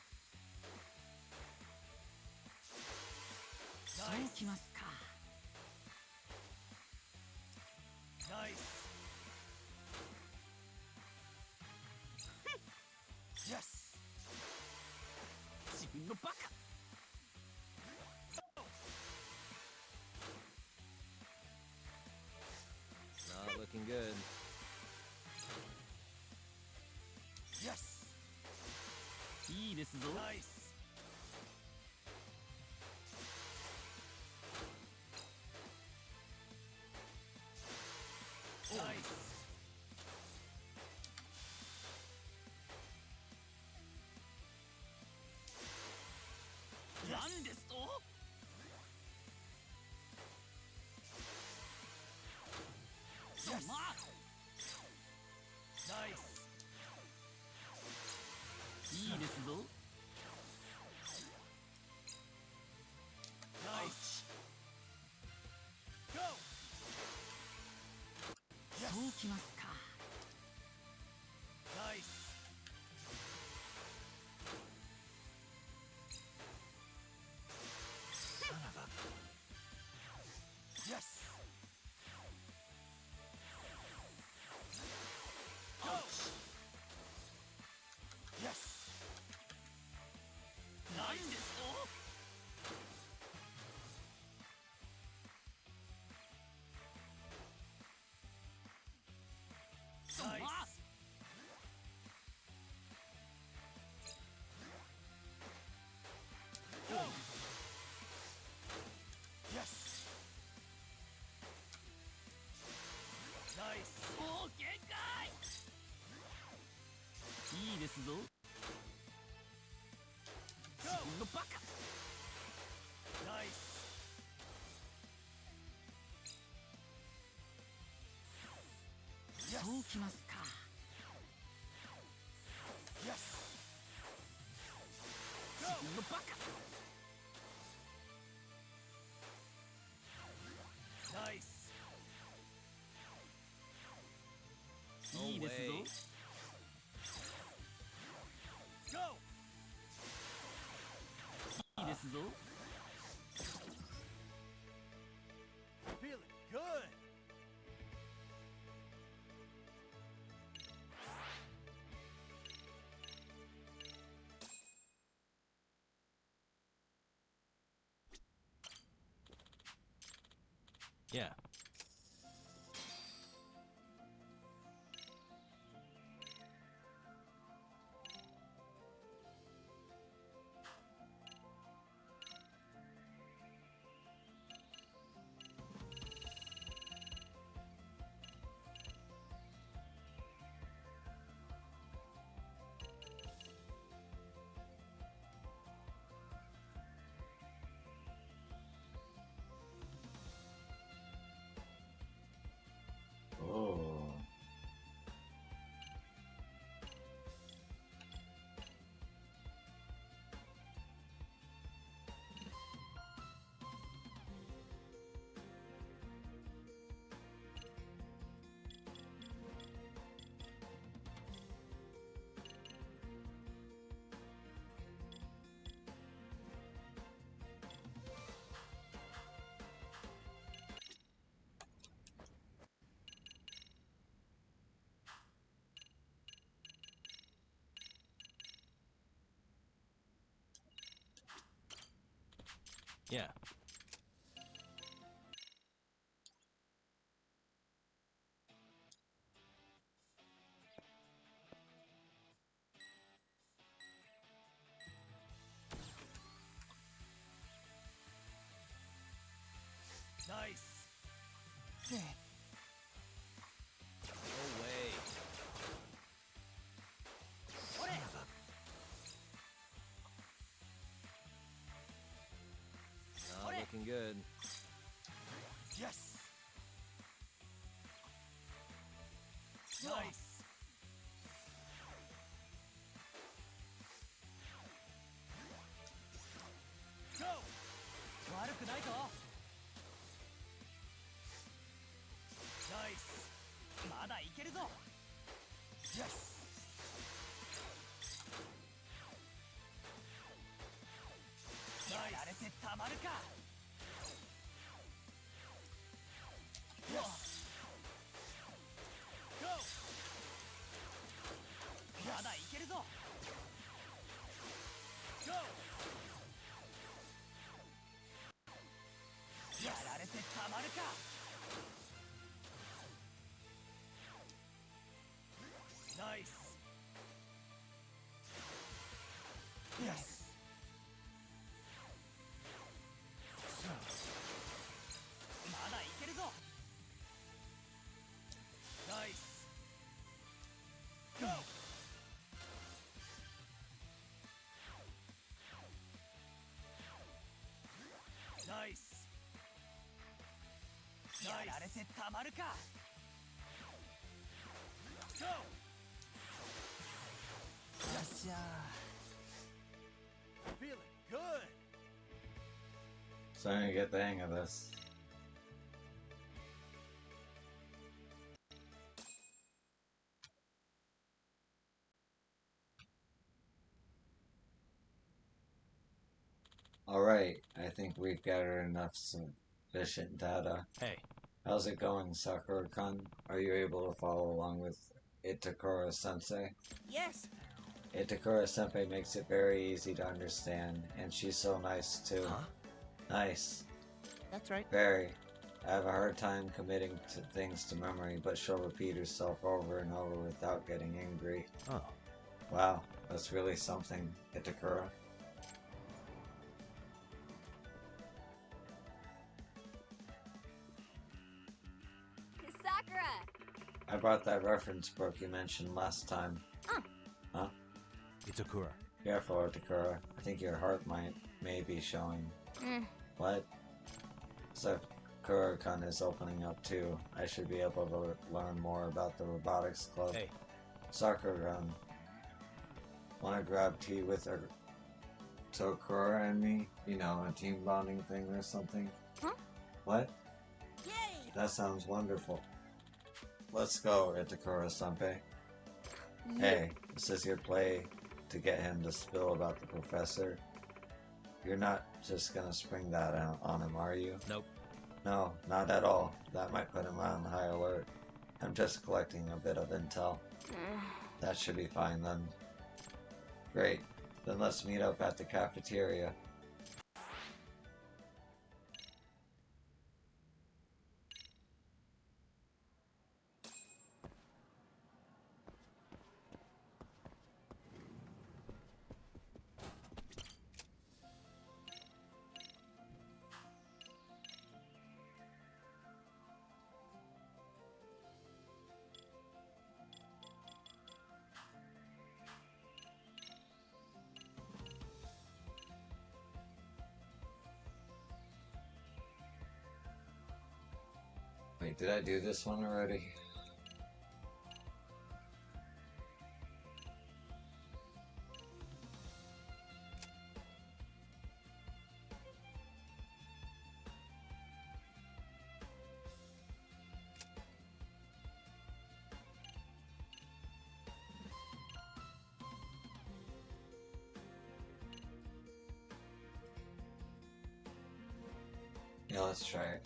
そうきますか。ナイス。Yes. 自分のバカ。 Not looking good. Yes. いいですぞ。ナイス。ナイス。なんですと。Yes. まあ、ナイス。いいですぞ。ナイス。Go. そうきますか。ナイス。Yes. Go. Yes. なんですと。ナイまあ、ス。Go. Yes. ナイス。もう限界。いいですぞ。 Go. 自分のバカ。ナイス。Yes. そうきますか。 Yes. 自 Go. 分のバカ。ナイス。いいですぞ。 way. Go. いいですぞ。 Feeling good. Yeah. Oh. Yeah. Nice. No way. Not looking good. Yes. Nice. Go. 悪くないぞ。 Nice. まだいけるぞ。 Yes. るか。まだいけるぞ。やられてたまるか。ナイス。よし。まだいけるぞ。ナイス。ゴー。ナイス。やられてたまるか。ゴー。よっしゃー。Feeling good. Starting to get the hang of this. Alright, I think we've gathered enough sufficient data. Hey, How's it going, Sakura-kun? Are you able to follow along with Itakura-sensei? Yes. Itakura-sensei makes it very easy to understand, and she's so nice too. huh? Nice. That's right. Very. I have a hard time committing to things to memory, but she'll repeat herself over and over without getting angry. Oh, Wow, that's really something, Itakura. Sakura! I brought that reference book you mentioned last time. Itakura. Careful, Itakura. I think your heart may be showing. What? Sakura-kun is opening up too. I should be able to learn more about the robotics club. Hey. Sakura-kun, wanna grab tea with Tokura and me? You know, a team bonding thing or something? Huh? What? Yay! That sounds wonderful. Let's go, Itakura-senpai. Hey, this is your play to get him to spill about the professor. You're not just gonna spring that out on him, are you? Nope. No, not at all. That might put him on high alert. I'm just collecting a bit of intel. That should be fine then. Great. Then let's meet up at the cafeteria. Wait, did I do this one already? Yeah, let's try it.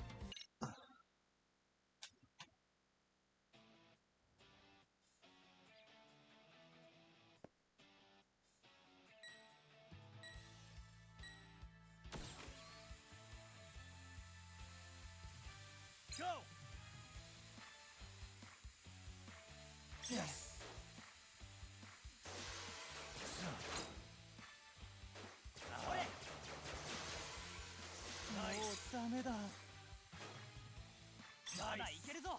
Go! Yes! ほれ！もうダメだ。まだいけるぞ。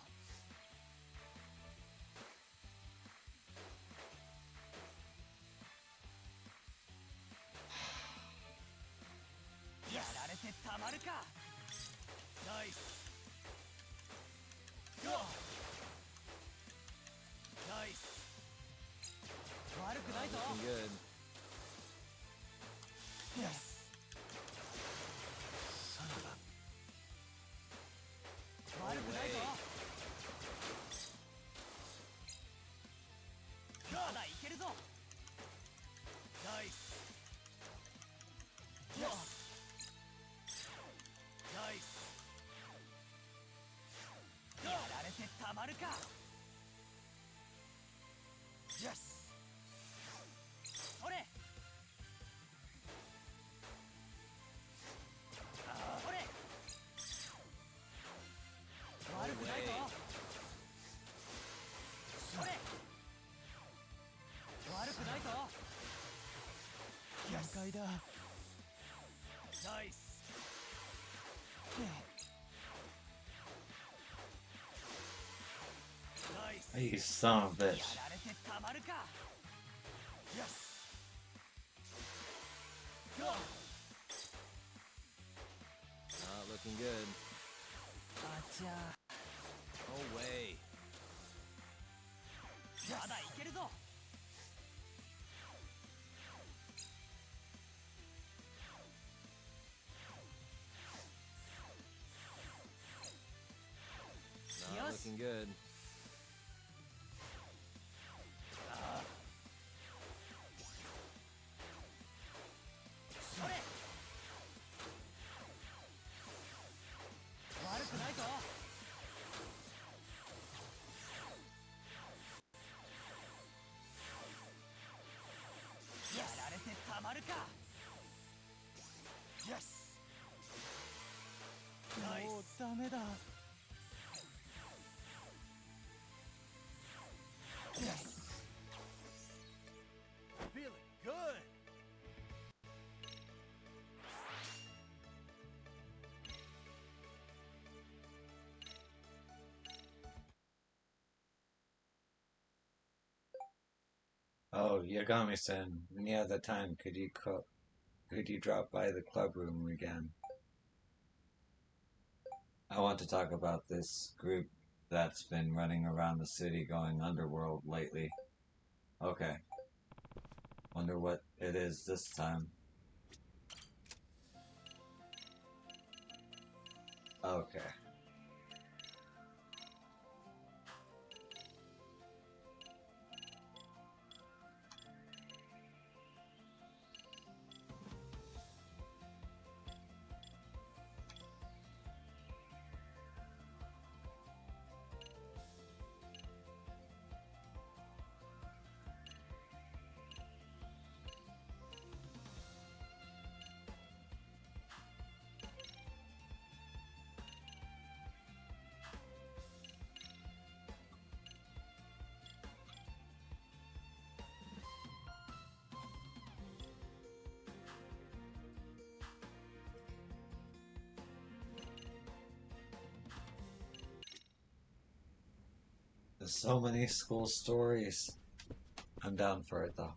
やられてたまるか。ナイス。ゴー。ナイス。悪くないぞ。 Looking good. Yes. Son of a... 悪くないぞ。まだいけるぞ。ナイス。よし。戦いだ。ナイス。 ナイス。 You son of a や bitch. られてたまるか。よし。ゴー。 Not looking good. あちゃ。 No way. まだいけるぞ。 Not Yes. looking good. それ。悪くないぞ。やられてたまるか。よし。ナイス。もうダメだ。 Yes. Feeling good. Oh, Yagami-san, when you have the time, could you drop by the club room again? I want to talk about this group that's been running around the city going underworld lately. Okay. Wonder what it is this time. Okay. There's so many school stories. I'm down for it though.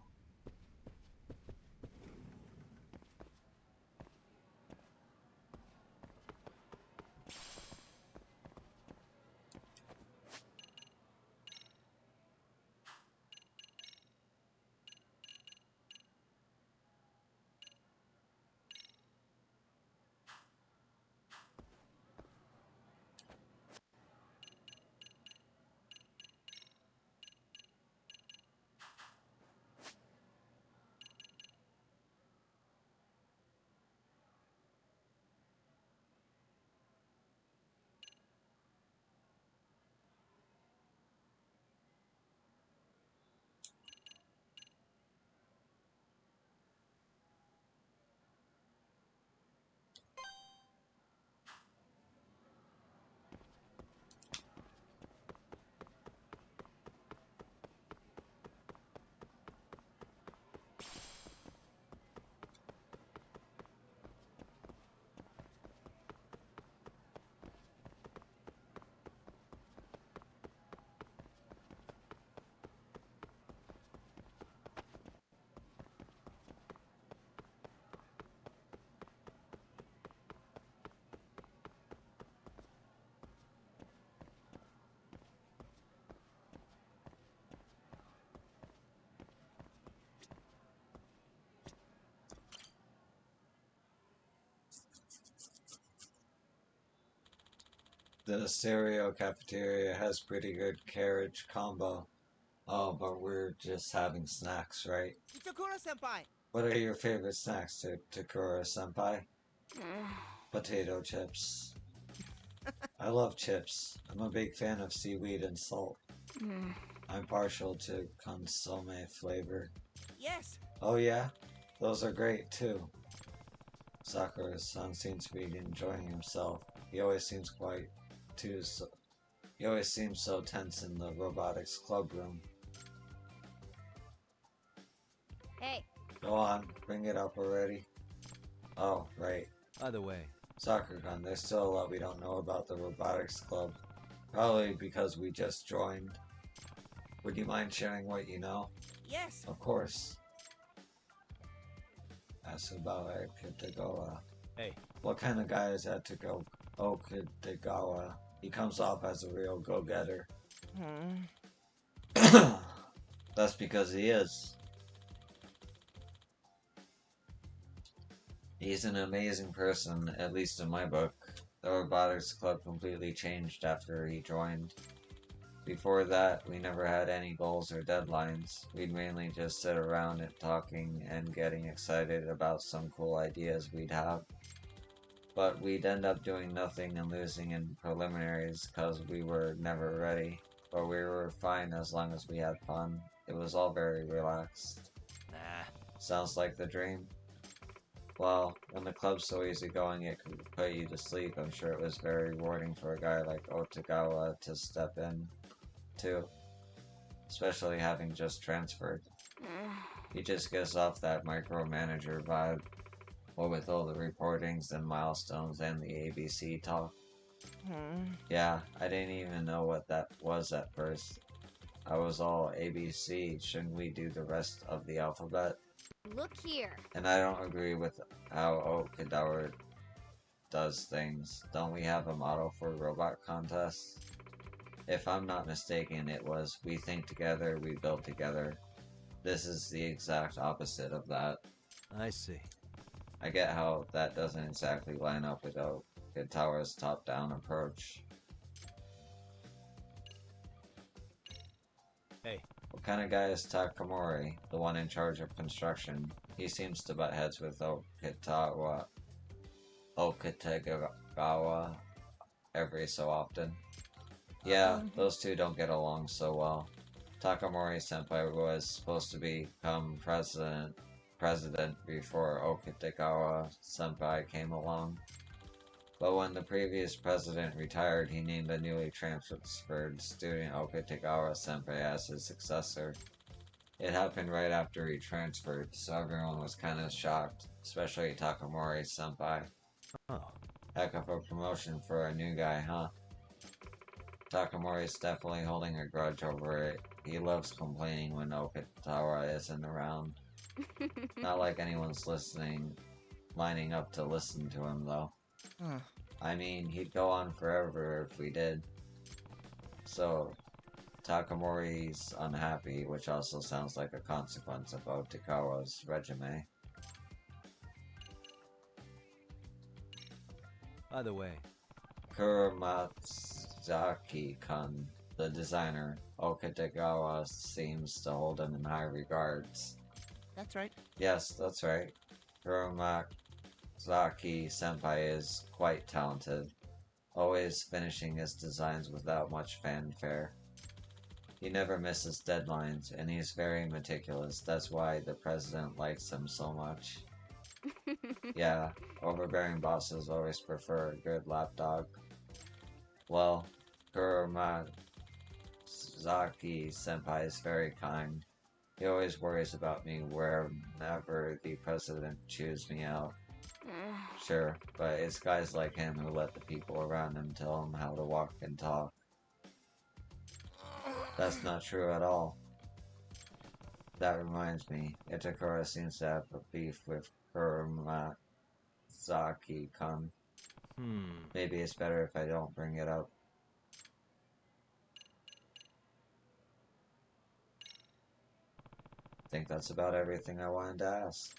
The Stereo Cafeteria has pretty good carriage combo. Oh, but we're just having snacks, right? Ichikura-senpai! What are your favorite snacks, Takura-senpai? Potato chips. I love chips. I'm a big fan of seaweed and salt. I'm partial to consomme flavor. Yes! Oh yeah? Those are great too. Sakura-san seems to be enjoying himself. He always seems he always seems so tense in the robotics club room. Hey, Go on, bring it up already. Oh, right. Either way. Sakugan, there's still a lot we don't know about the robotics club. Probably because we just joined. Would you mind sharing what you know? Yes. Of course. Asubawa Kitagawa. Hey. What kind of guy is that to go Okitagawa? He comes off as a real go-getter. That's because he is. He's an amazing person, at least in my book. The Robotics Club completely changed after he joined. Before that, we never had any goals or deadlines. We'd mainly just sit around and talking and getting excited about some cool ideas we'd have. But we'd end up doing nothing and losing in preliminaries because we were never ready. But we were fine as long as we had fun. It was all very relaxed. Nah. Sounds like the dream. Well, when the club's so easygoing it could put you to sleep, I'm sure it was very rewarding for a guy like Otagawa to step in, too. Especially having just transferred. He just gives off that micromanager vibe. What with all the reportings and milestones and the ABC talk. Yeah, I didn't even know what that was at first. I was all ABC, shouldn't we do the rest of the alphabet? Look here. And I don't agree with how Okadawa does things. Don't we have a model for robot contests? If I'm not mistaken, it was, we think together, we build together. This is the exact opposite of that. I see. I get how that doesn't exactly line up with Okadawa's top-down approach. Hey. What kind of guy is Takamori, the one in charge of construction? He seems to butt heads with Okitagawa every so often. Yeah, those two don't get along so well. Takamori senpai was supposed to become president before Okitagawa senpai came along. But when the previous president retired, he named a newly transferred student Okitagawa senpai as his successor. It happened right after he transferred, so everyone was kind of shocked, especially Takamori senpai. Oh. Heck of a promotion for a new guy, huh? Takamori's definitely holding a grudge over it. He loves complaining when Okitagawa isn't around. Not like anyone's lining up to listen to him, though. I mean, he'd go on forever if we did. So, Takamori's unhappy, which also sounds like a consequence of Otagawa's resume. Either way. Kuramatsaki-kun, the designer, Okitagawa seems to hold him in high regards. That's right. Yes, that's right. Kuramatsaki-senpai is quite talented, always finishing his designs without much fanfare. He never misses deadlines, and he's very meticulous. That's why the president likes him so much. Yeah, overbearing bosses always prefer a good lapdog. Well, Kuramatsaki-senpai is very kind. He always worries about me whenever the president chews me out. Sure, but it's guys like him who let the people around him tell him how to walk and talk. That's not true at all. That reminds me, Itakura seems to have a beef with Kuramatsaki-kun. Maybe it's better if I don't bring it up. I think that's about everything I wanted to ask.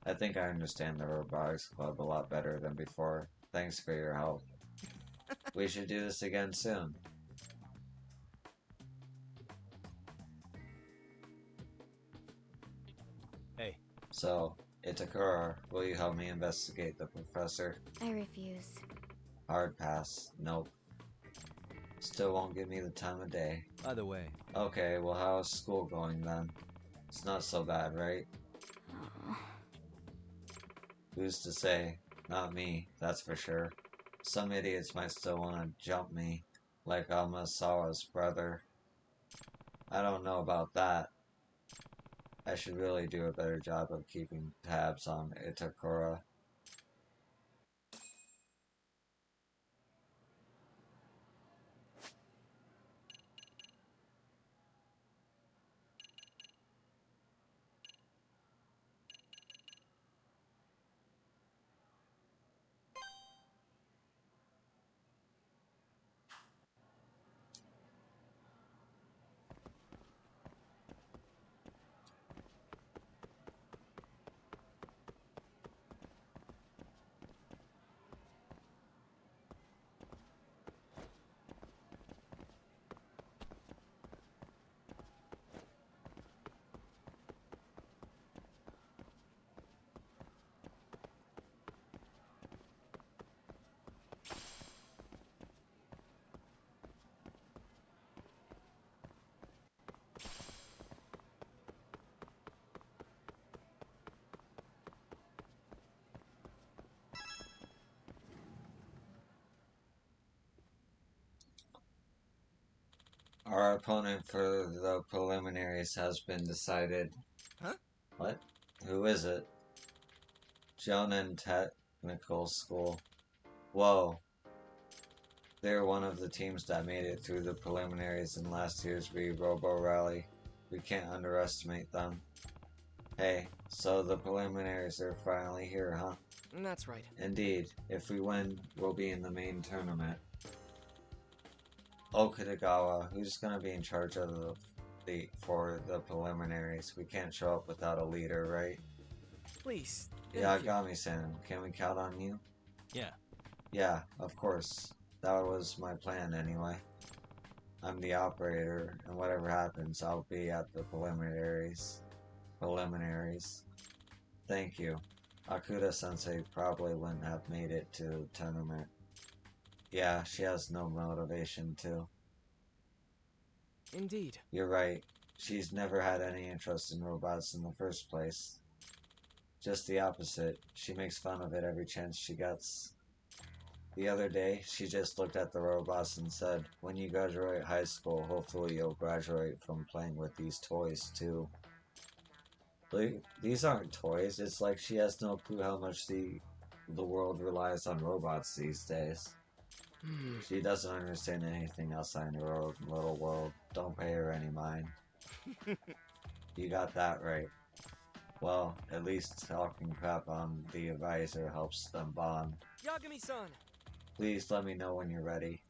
I think I understand the Robotics Club a lot better than before. Thanks for your help. We should do this again soon. Hey. So, Itakura, will you help me investigate the professor? I refuse. Hard pass. Nope. Still won't give me the time of day. Either way. Okay, well how's school going then? It's not so bad, right? Who's to say? Not me, that's for sure. Some idiots might still want to jump me, like Amasawa's brother. I don't know about that. I should really do a better job of keeping tabs on Itakura. Our opponent for the preliminaries has been decided. Huh? What? Who is it? Jonan Technical School. Whoa. They're one of the teams that made it through the preliminaries in last year's Robo Rally. We can't underestimate them. Hey, so the preliminaries are finally here, huh? That's right. Indeed. If we win, we'll be in the main tournament. Okutagawa, who's gonna be in charge of the preliminaries? We can't show up without a leader, right? Please. Yeah, thank you. Yagami-san, can we count on you? Yeah. Yeah, of course. That was my plan anyway. I'm the operator, and whatever happens, I'll be at the preliminaries. Thank you. Akuda-sensei probably wouldn't have made it to the tournament. Yeah, she has no motivation to. Indeed. You're right. She's never had any interest in robots in the first place. Just the opposite. She makes fun of it every chance she gets. The other day, she just looked at the robots and said, "When you graduate high school, hopefully you'll graduate from playing with these toys too." These aren't toys. It's like she has no clue how much the world relies on robots these days. She doesn't understand anything outside her own little world. Don't pay her any mind. You got that right. Well, at least talking crap on the advisor helps them bond. Yagami-san! Please let me know when you're ready.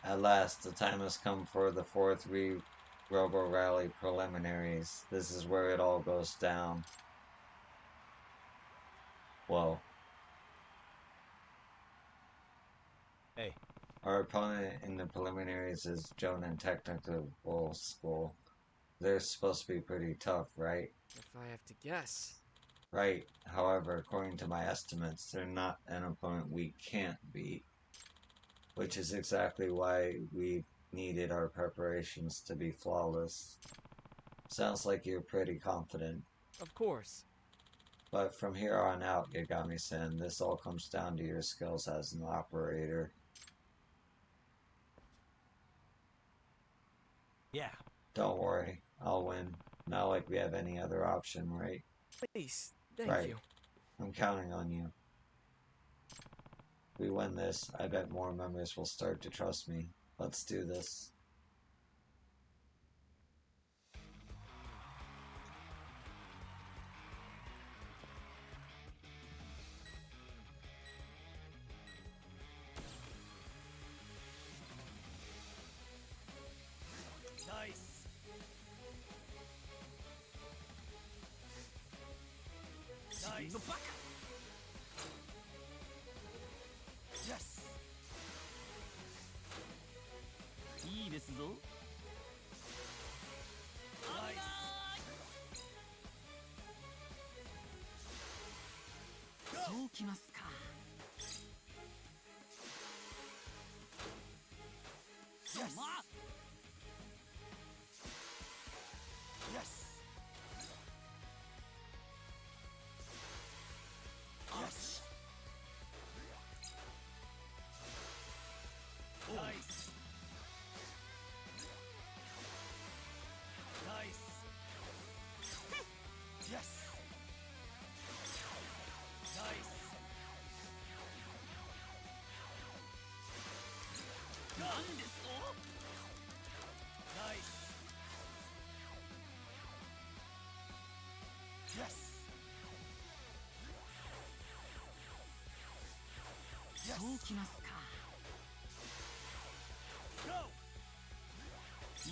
At last, the time has come for the fourth Robo Rally preliminaries. This is where it all goes down. Whoa. Hey. Our opponent in the preliminaries is Jonan Technical School. They're supposed to be pretty tough, right? If I have to guess. Right. However, according to my estimates, they're not an opponent we can't beat. Which is exactly why we needed our preparations to be flawless. Sounds like you're pretty confident. Of course. But from here on out, Yagami-san, this all comes down to your skills as an operator. Yeah. Don't worry, I'll win. Not like we have any other option, right? Please. Thank Right. you. I'm counting on you. If we win this, I bet more members will start to trust me. Let's do this. のバカよしいいですぞナイスそうきますかよしよしよしナイスナイスよしナイスなんですとナイスよしそうきますか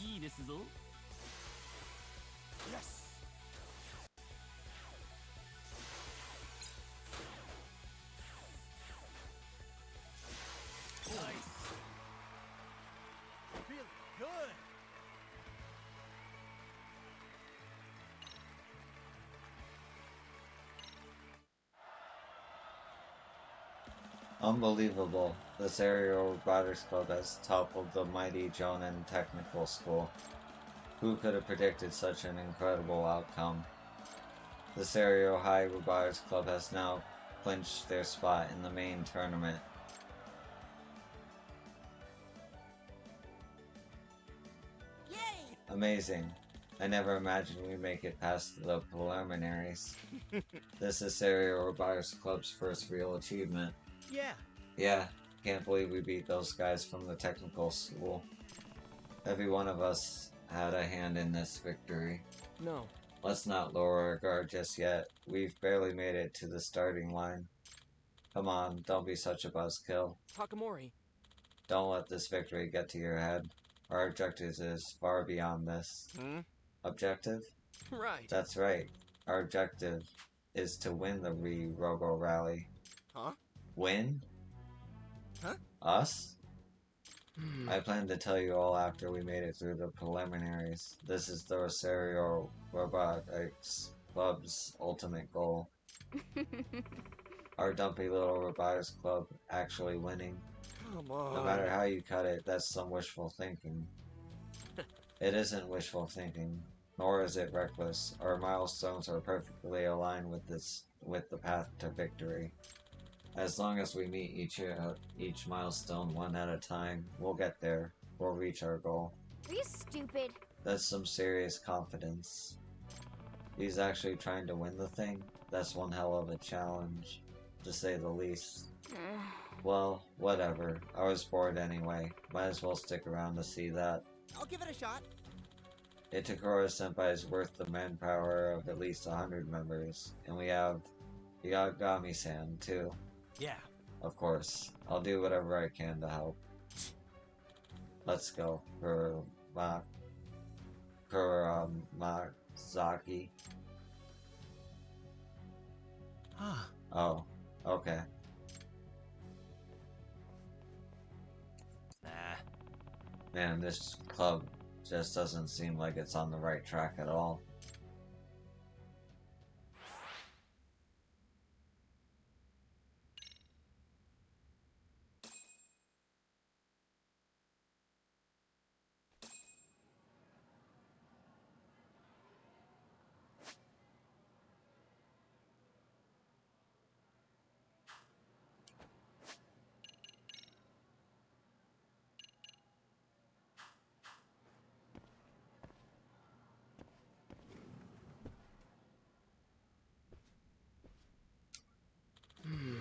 いいですぞよしナイス Feel good Unbelievable. This Aerial Robotics Club has toppled the mighty Jonin Technical School. Who could have predicted such an incredible outcome? This Aerial High Robotics Club has now clinched their spot in the main tournament. Yay Amazing. I never imagined we'd make it past the preliminaries. This is Aerial Robotics Club's first real achievement. Yeah. Yeah, can't believe we beat those guys from the technical school. Every one of us had a hand in this victory. No. Let's not lower our guard just yet. We've barely made it to the starting line. Come on, don't be such a buzzkill. Takamori. Don't let this victory get to your head. Our objective is far beyond this. Objective? Right. That's right. Our objective is to win the Robo Rally. Huh? Win? Huh? Us? I plan to tell you all after we made it through the preliminaries. This is the Rosario Robotics Club's ultimate goal. Our dumpy little robotics club actually winning. Come on. No matter how you cut it, that's some wishful thinking. It isn't wishful thinking, nor is it reckless. Our milestones are perfectly aligned with the path to victory. As long as we meet each milestone one at a time, we'll get there. We'll reach our goal. Are you stupid? That's some serious confidence. He's actually trying to win the thing? That's one hell of a challenge, to say the least. Well, whatever. I was bored anyway. Might as well stick around to see that. I'll give it a shot Itakura Senpai is worth the manpower of at least 100 members. And we have Yagami-san, too. Yeah. Of course. I'll do whatever I can to help. Let's go. Kuramazaki. Ah. Oh, okay. Nah. Man, this club just doesn't seem like it's on the right track at all.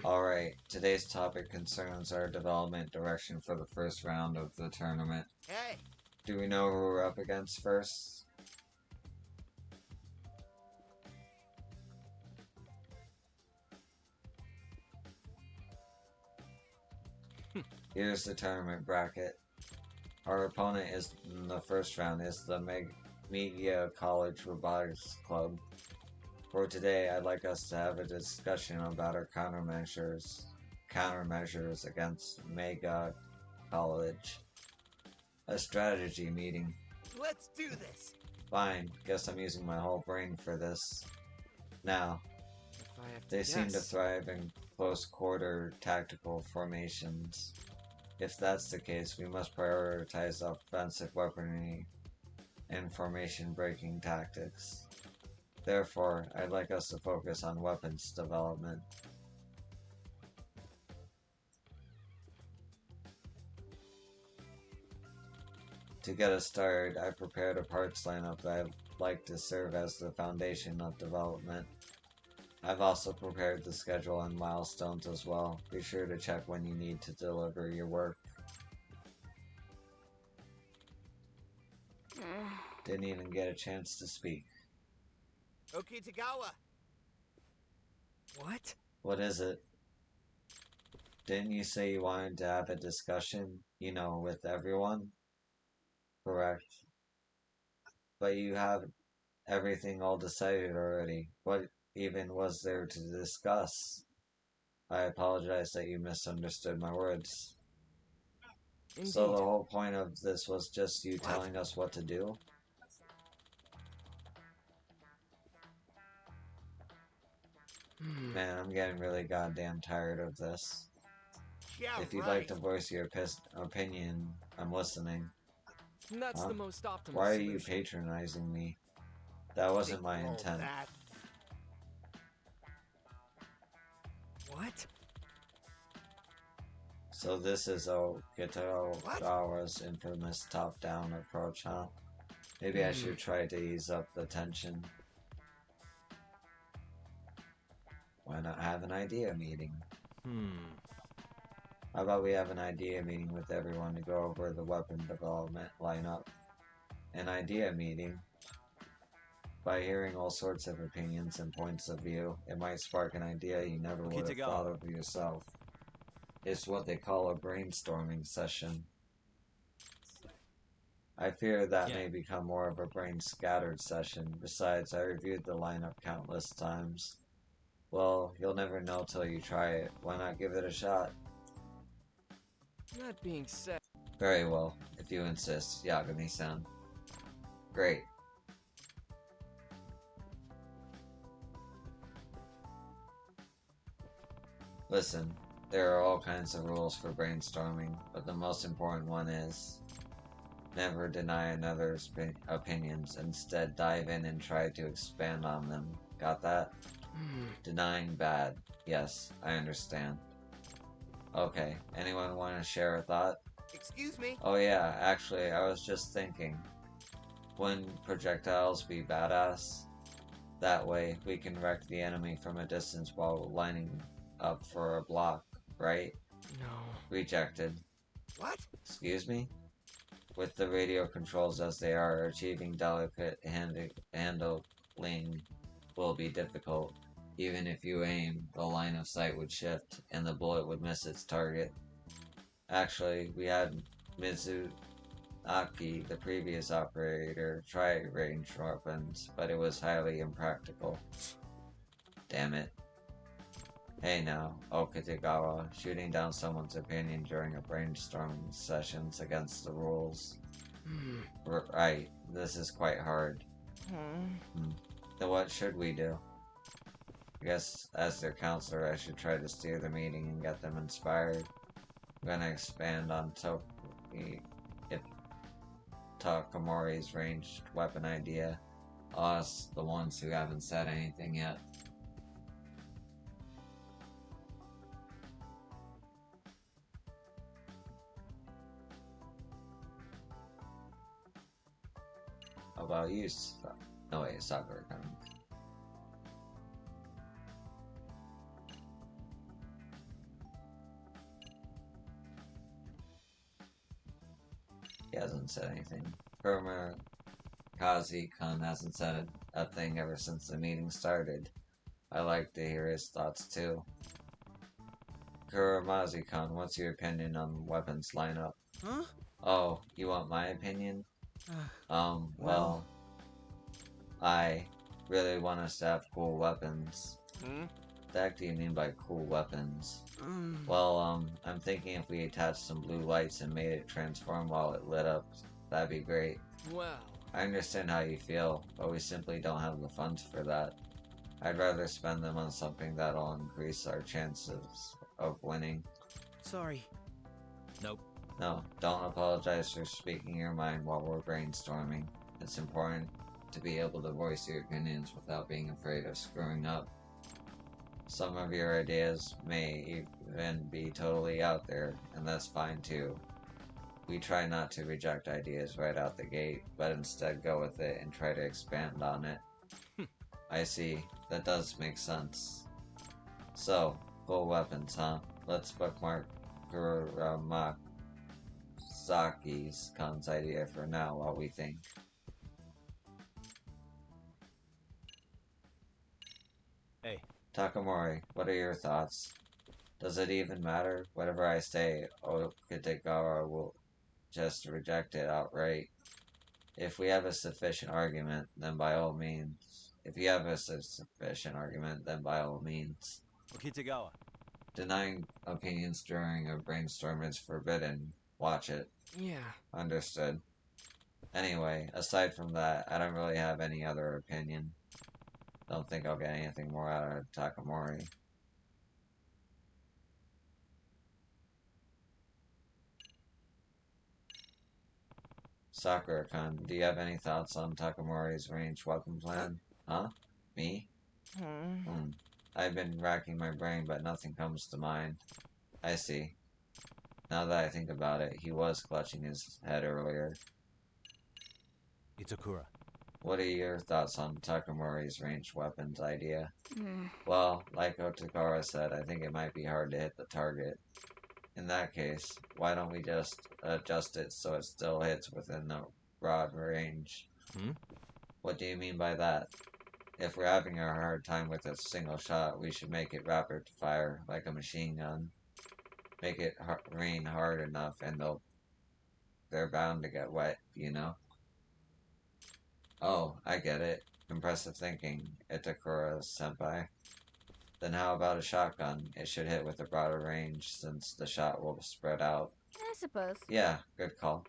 Alright, today's topic concerns our development direction for the first round of the tournament. Hey Do we know who we're up against first? Here's the tournament bracket. Our opponent is in the first round is the Media College Robotics Club. For today, I'd like us to have a discussion about our countermeasures against Mega College. A strategy meeting. Let's do this. Fine, guess I'm using my whole brain for this. Now, If I have to they seem to guess, thrive in close quarter tactical formations. If that's the case, we must prioritize offensive weaponry and formation breaking tactics. Therefore, I'd like us to focus on weapons development. To get us started, I prepared a parts lineup that I'd like to serve as the foundation of development. I've also prepared the schedule and milestones as well. Be sure to check when you need to deliver your work. Didn't even get a chance to speak. Okitagawa. what? What is it? Didn't you say you wanted to have a discussion, with everyone? Correct. But you have everything all decided already. What even was there to discuss? I apologize that you misunderstood my words. Indeed. So the whole point of this was just you telling us what to do? Man, I'm getting really goddamn tired of this. Yeah, If you'd right. like to voice your opinion, I'm listening. That's Huh? the most optimal Why are you solution. patronizing me? That wasn't my Think all intent. that. What? So this is Okitagawa's infamous top-down approach, huh? Maybe I should try to ease up the tension. Why not have an idea meeting? How about we have an idea meeting with everyone to go over the weapon development lineup? An idea meeting? By hearing all sorts of opinions and points of view, it might spark an idea you never would have Okitagawa. thought of yourself. It's what they call a brainstorming session. I fear that Yeah. may become more of a brain-scattered session. Besides, I reviewed the lineup countless times. Well, you'll never know till you try it. Why not give it a shot? That being said, Very well, if you insist, Yagami-san. Great. Listen, there are all kinds of rules for brainstorming, but the most important one is never deny another's opinions. Instead, dive in and try to expand on them. Got that? Denying bad. Yes, I understand. Okay, anyone want to share a thought? Excuse me. Oh yeah, actually, I was just thinking. Wouldn't projectiles be badass? That way, we can wreck the enemy from a distance while lining up for a block, right? no. Rejected. What? Excuse me? With the radio controls as they are, achieving delicate handling will be difficult. Even if you aim, the line of sight would shift, and the bullet would miss its target. Actually, we had Mizunaki, the previous operator, try ranged weapons, but it was highly impractical. Damn it. Hey now, Okitagawa, shooting down someone's opinion during a brainstorming session's against the rules. Right, this is quite hard. Then what should we do? I guess, as their counselor, I should try to steer the meeting and get them inspired. I'm gonna expand on Takamori's ranged weapon idea. Us, the ones who haven't said anything yet. How about you? No wait, Sakura-kun. He hasn't said anything. Kazi-kun hasn't said a thing ever since the meeting started. I like to hear his thoughts too. Kuramazi-kun, what's your opinion on weapons lineup? Huh? Oh, you want my opinion? Well. I really want us to have cool weapons. Hmm? What the heck do you mean by cool weapons? Mm. Well, I'm thinking if we attached some blue lights and made it transform while it lit up, that'd be great. Well, I understand how you feel, but we simply don't have the funds for that. I'd rather spend them on something that'll increase our chances of winning. sorry. Nope. No, don't apologize for speaking your mind while we're brainstorming. It's important to be able to voice your opinions without being afraid of screwing up. Some of your ideas may even be totally out there, and that's fine too. We try not to reject ideas right out the gate, but instead go with it and try to expand on it. I see. That does make sense. So, cool weapons, huh? Let's bookmark Kuramasaki's Khan's idea for now while we think. Hey. Takamori, what are your thoughts? Does it even matter? Whatever I say, Okitagawa will just reject it outright. If we have a sufficient argument, then by all means. If you have a sufficient argument, then by all means. Okitagawa. Denying opinions during a brainstorm is forbidden. Watch it. Yeah. Understood. Anyway, aside from that, I don't really have any other opinion. Don't think I'll get anything more out of Takamori. Sakura-kun, do you have any thoughts on Takamori's ranged weapon plan? Huh? Me? Hmm. I've been racking my brain, but nothing comes to mind. I see. Now that I think about it, he was clutching his head earlier. Itakura. What are your thoughts on Takamori's ranged weapons idea? Hmm. Well, like Otakara said, I think it might be hard to hit the target. In that case, why don't we just adjust it so it still hits within the broad range? Hmm? What do you mean by that? If we're having a hard time with a single shot, we should make it rapid fire, like a machine gun. Make it rain hard enough and they're bound to get wet, you know? Oh, I get it. Impressive thinking, Itakura-senpai. Then how about a shotgun? It should hit with a broader range since the shot will spread out. I suppose. Yeah, good call.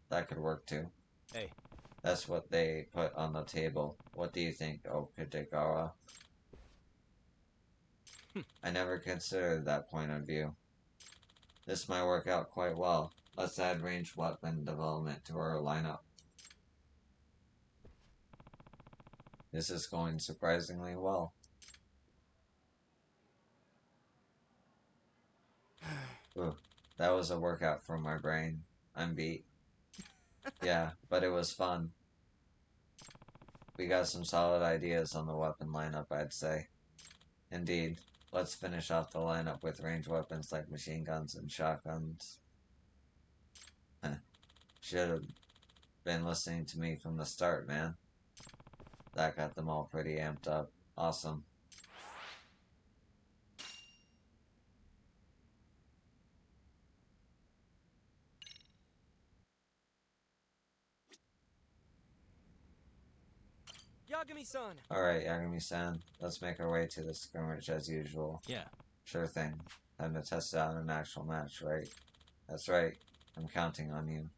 That could work too. Hey. That's what they put on the table. What do you think, Okitagawa? I never considered that point of view. This might work out quite well. Let's add ranged weapon development to our lineup. This is going surprisingly well. Ooh, that was a workout for my brain. I'm beat. Yeah, but it was fun. We got some solid ideas on the weapon lineup, I'd say. Indeed. Let's finish off the lineup with ranged weapons like machine guns and shotguns. Should have been listening to me from the start, man. That got them all pretty amped up. Awesome. Yagami-san. Alright, Yagami-san. Let's make our way to the skirmish as usual. Yeah. Sure thing. Time to test it out in an actual match, right? That's right. I'm counting on you.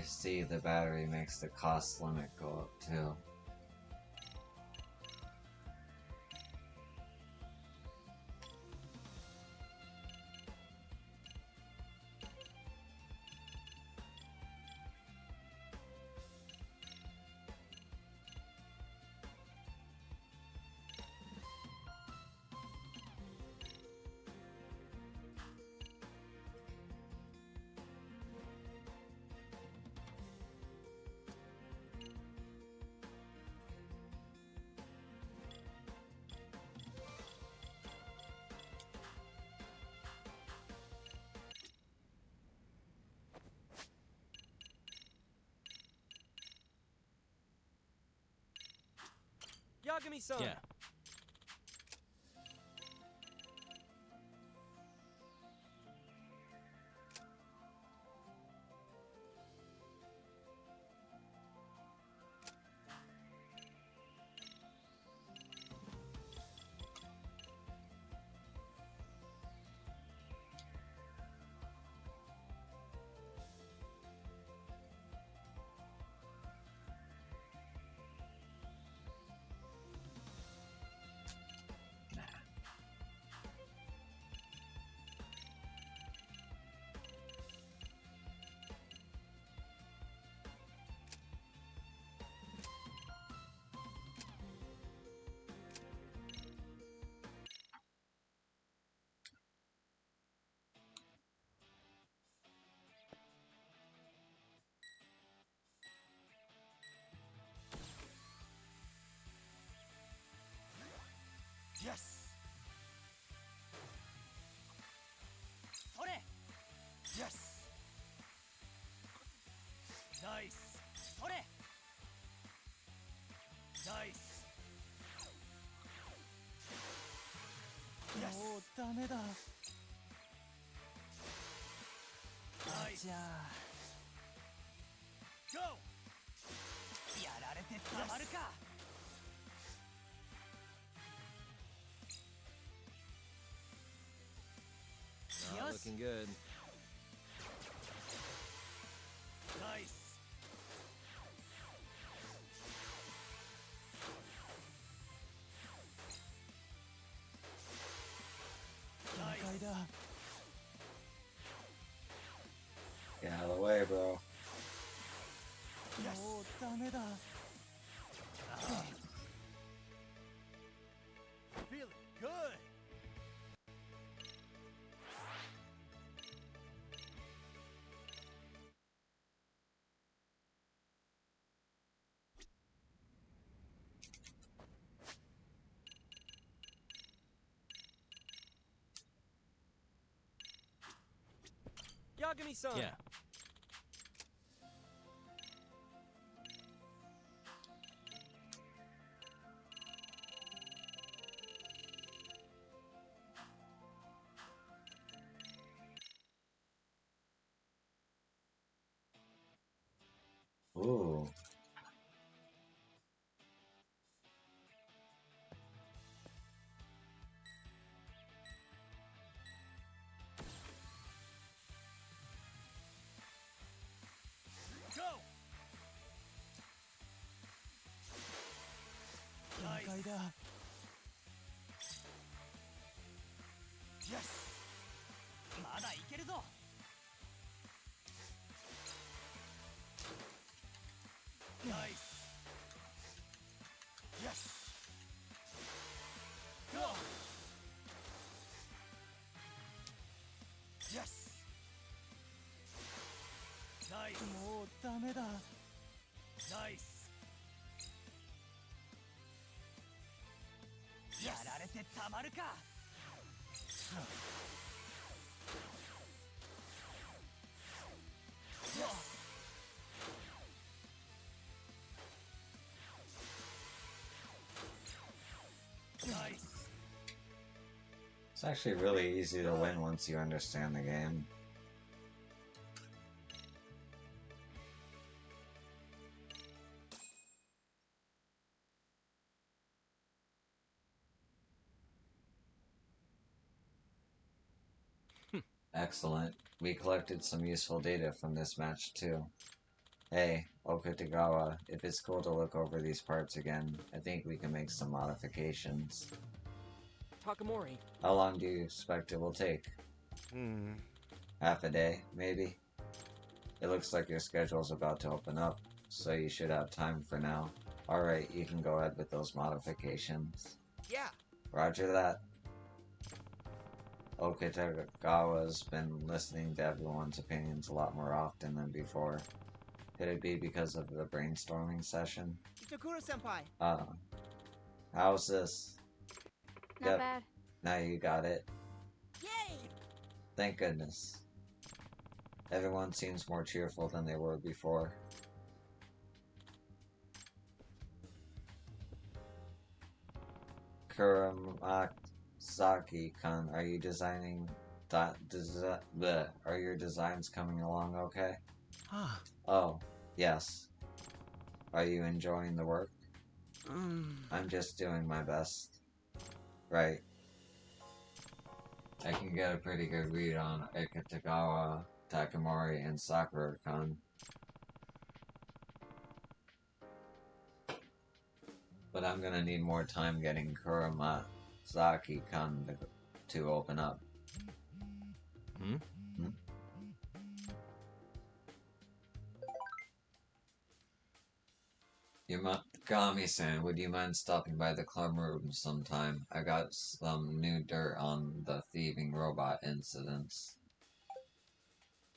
see the battery makes the cost limit go up too. Yagami-san. Yeah. Yes! それ Yes! ナイスそれナイス Yes! もうダメだナイスじゃあ GO やられてたまるか Not よし looking good. ナイスナイスだ Get out of the way, bro. もうダメだ Feeling good! Yagami-san. Yeah. Ooh. GO ナイスだ Yes! まだいけるぞ ナイス Yes! GO Yes! ナイスもうダメだナイスやられてたまるか ナイス It's actually really easy to win once you understand the game. Excellent. We collected some useful data from this match too. Hey, Okutagawa, if it's cool to look over these parts again, I think we can make some modifications. Takamori. How long do you expect it will take? Half a day, maybe? It looks like your schedule's about to open up, so you should have time for now. Alright, you can go ahead with those modifications. Yeah. Roger that. Okutagawa's been listening to everyone's opinions a lot more often than before. Could it be because of the brainstorming session? Itakura-senpai. How's this? Not Yep. bad. Now you got it. Yay! Thank goodness. Everyone seems more cheerful than they were before. Kuramaki-san, are you designing are your designs coming along okay? Oh, yes. Are you enjoying the work? I'm just doing my best. Right. I can get a pretty good read on Akutagawa, Takamori, and Sakura-kun. But I'm gonna need more time getting Kuramaki-kun to open up. Yamakami-san, would you mind stopping by the club room sometime? I got some new dirt on the thieving robot incidents.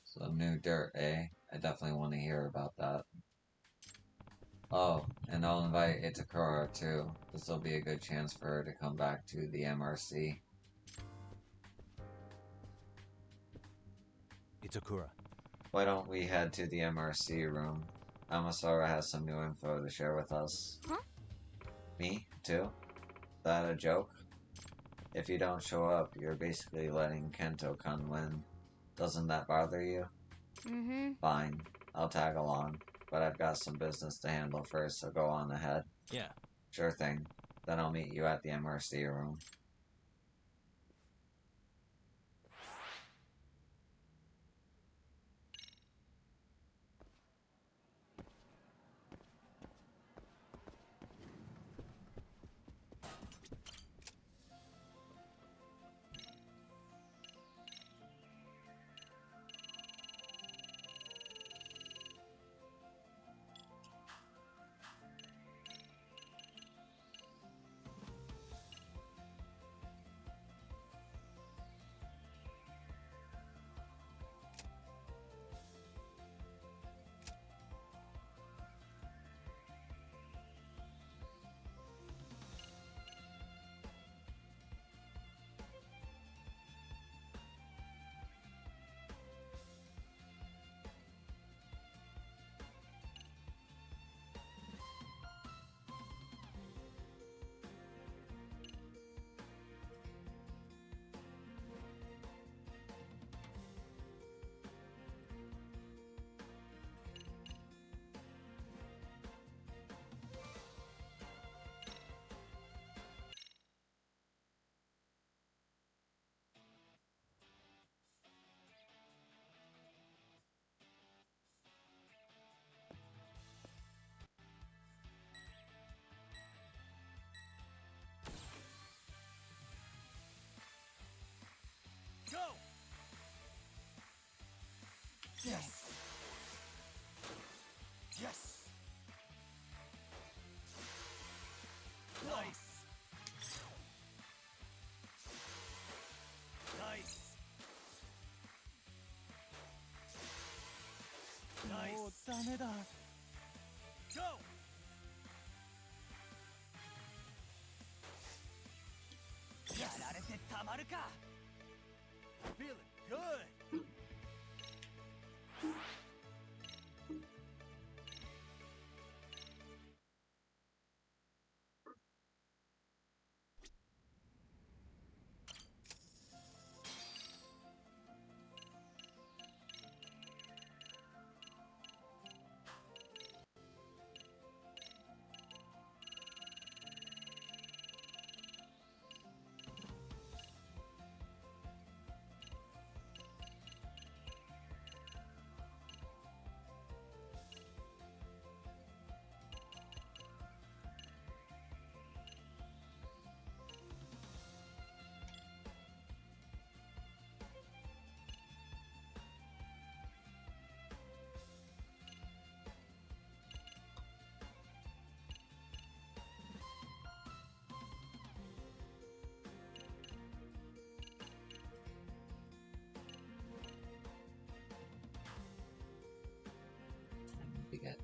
Some new dirt, eh? I definitely want to hear about that. Oh, and I'll invite Itakura too. This'll be a good chance for her to come back to the MRC. Itakura. Why don't we head to the MRC room? Amasara has some new info to share with us. Huh? Me, too? That a joke? If you don't show up, you're basically letting Kento-kun win. Doesn't that bother you? Mm-hmm. Fine, I'll tag along. But I've got some business to handle first, so go on ahead. Yeah. Sure thing. Then I'll meet you at the MRC room. Go! Yes! Yes! Nice! Nice! Nice! もうダメだ。 Go! やられてたまるか。 Feeling good!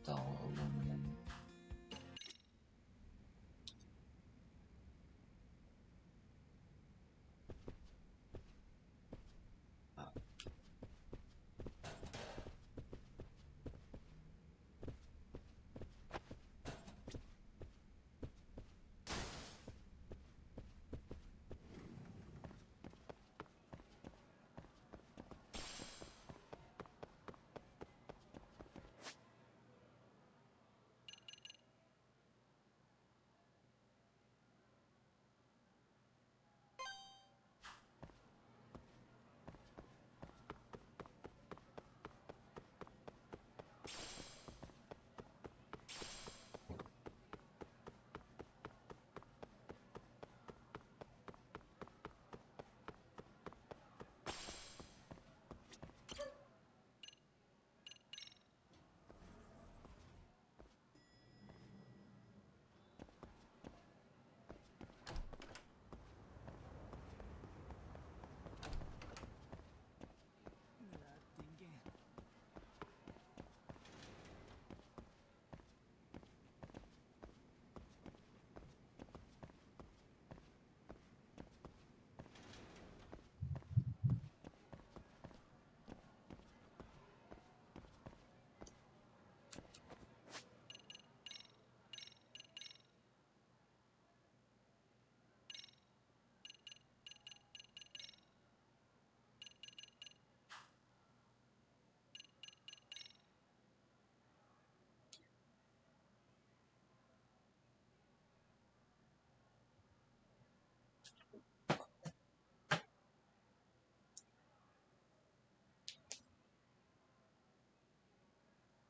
Dull aluminum.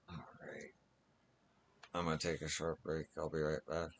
Alright. I'm gonna take a short break. I'll be right back.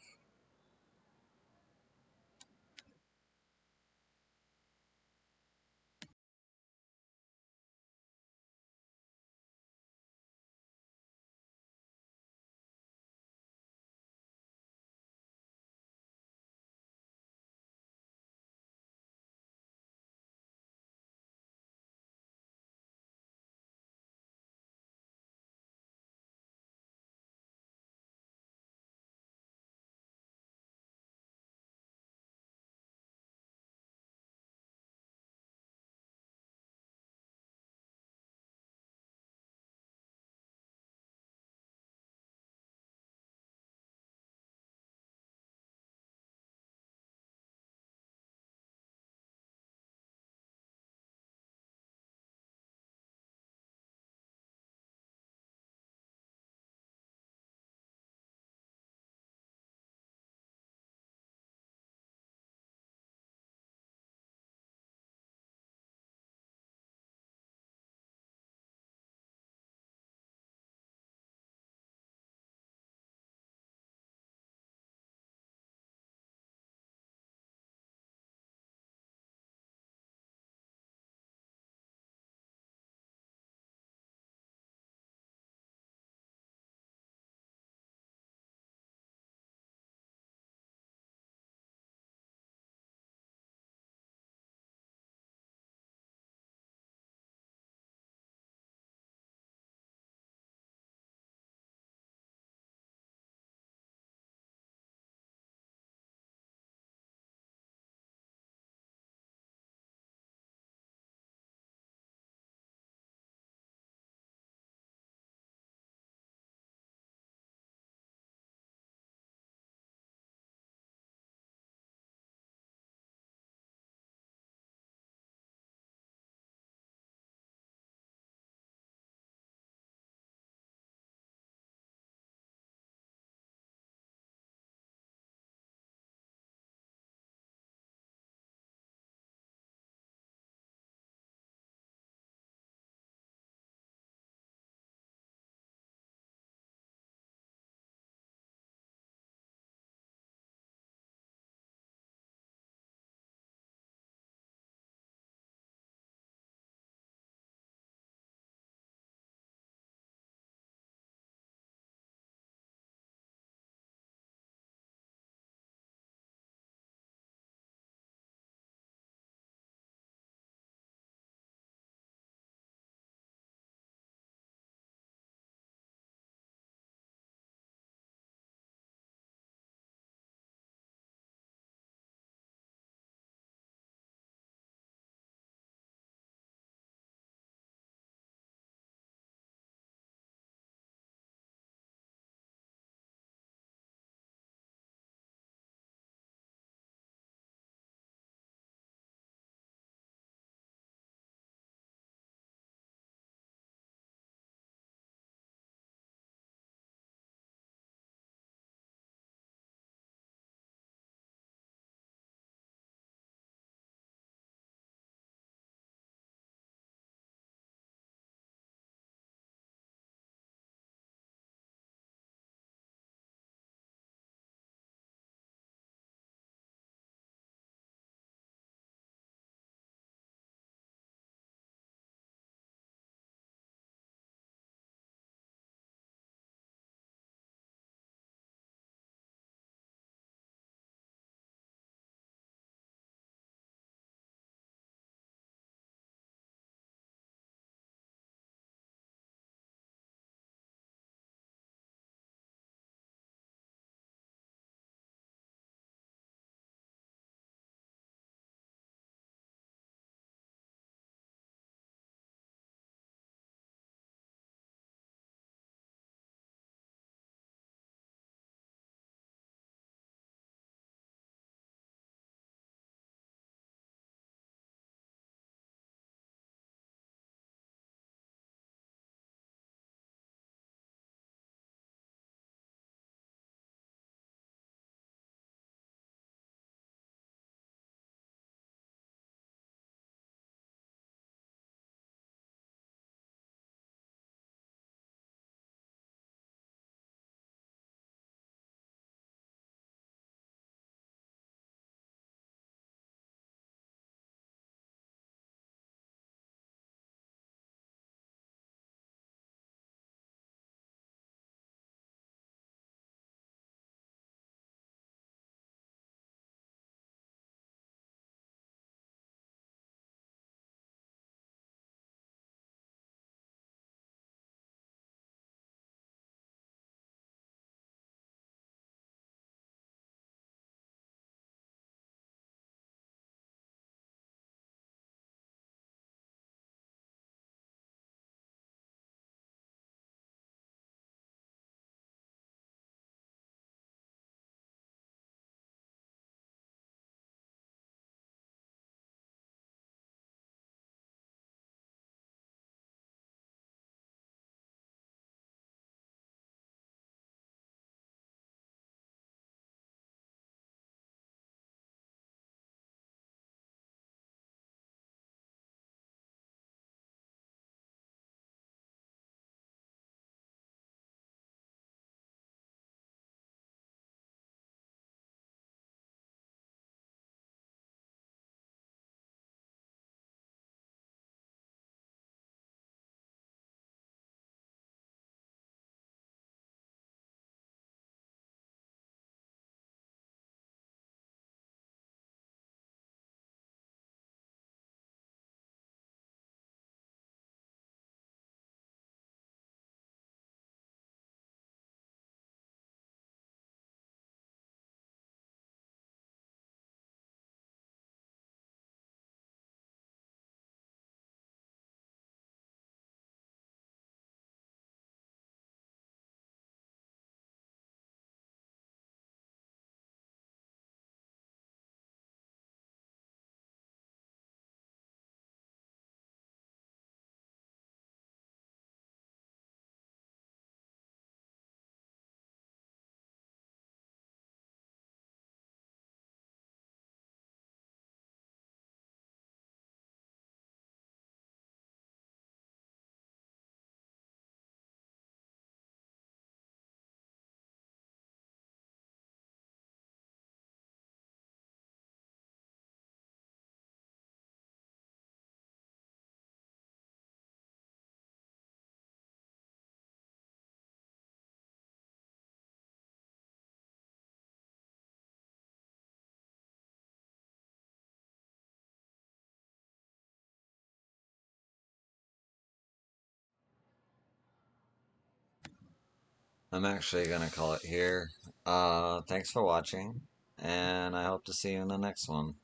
I'm actually gonna call it here. Thanks for watching, and I hope to see you in the next one.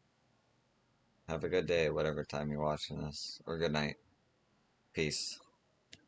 Have a good day, whatever time you're watching this, or good night. Peace.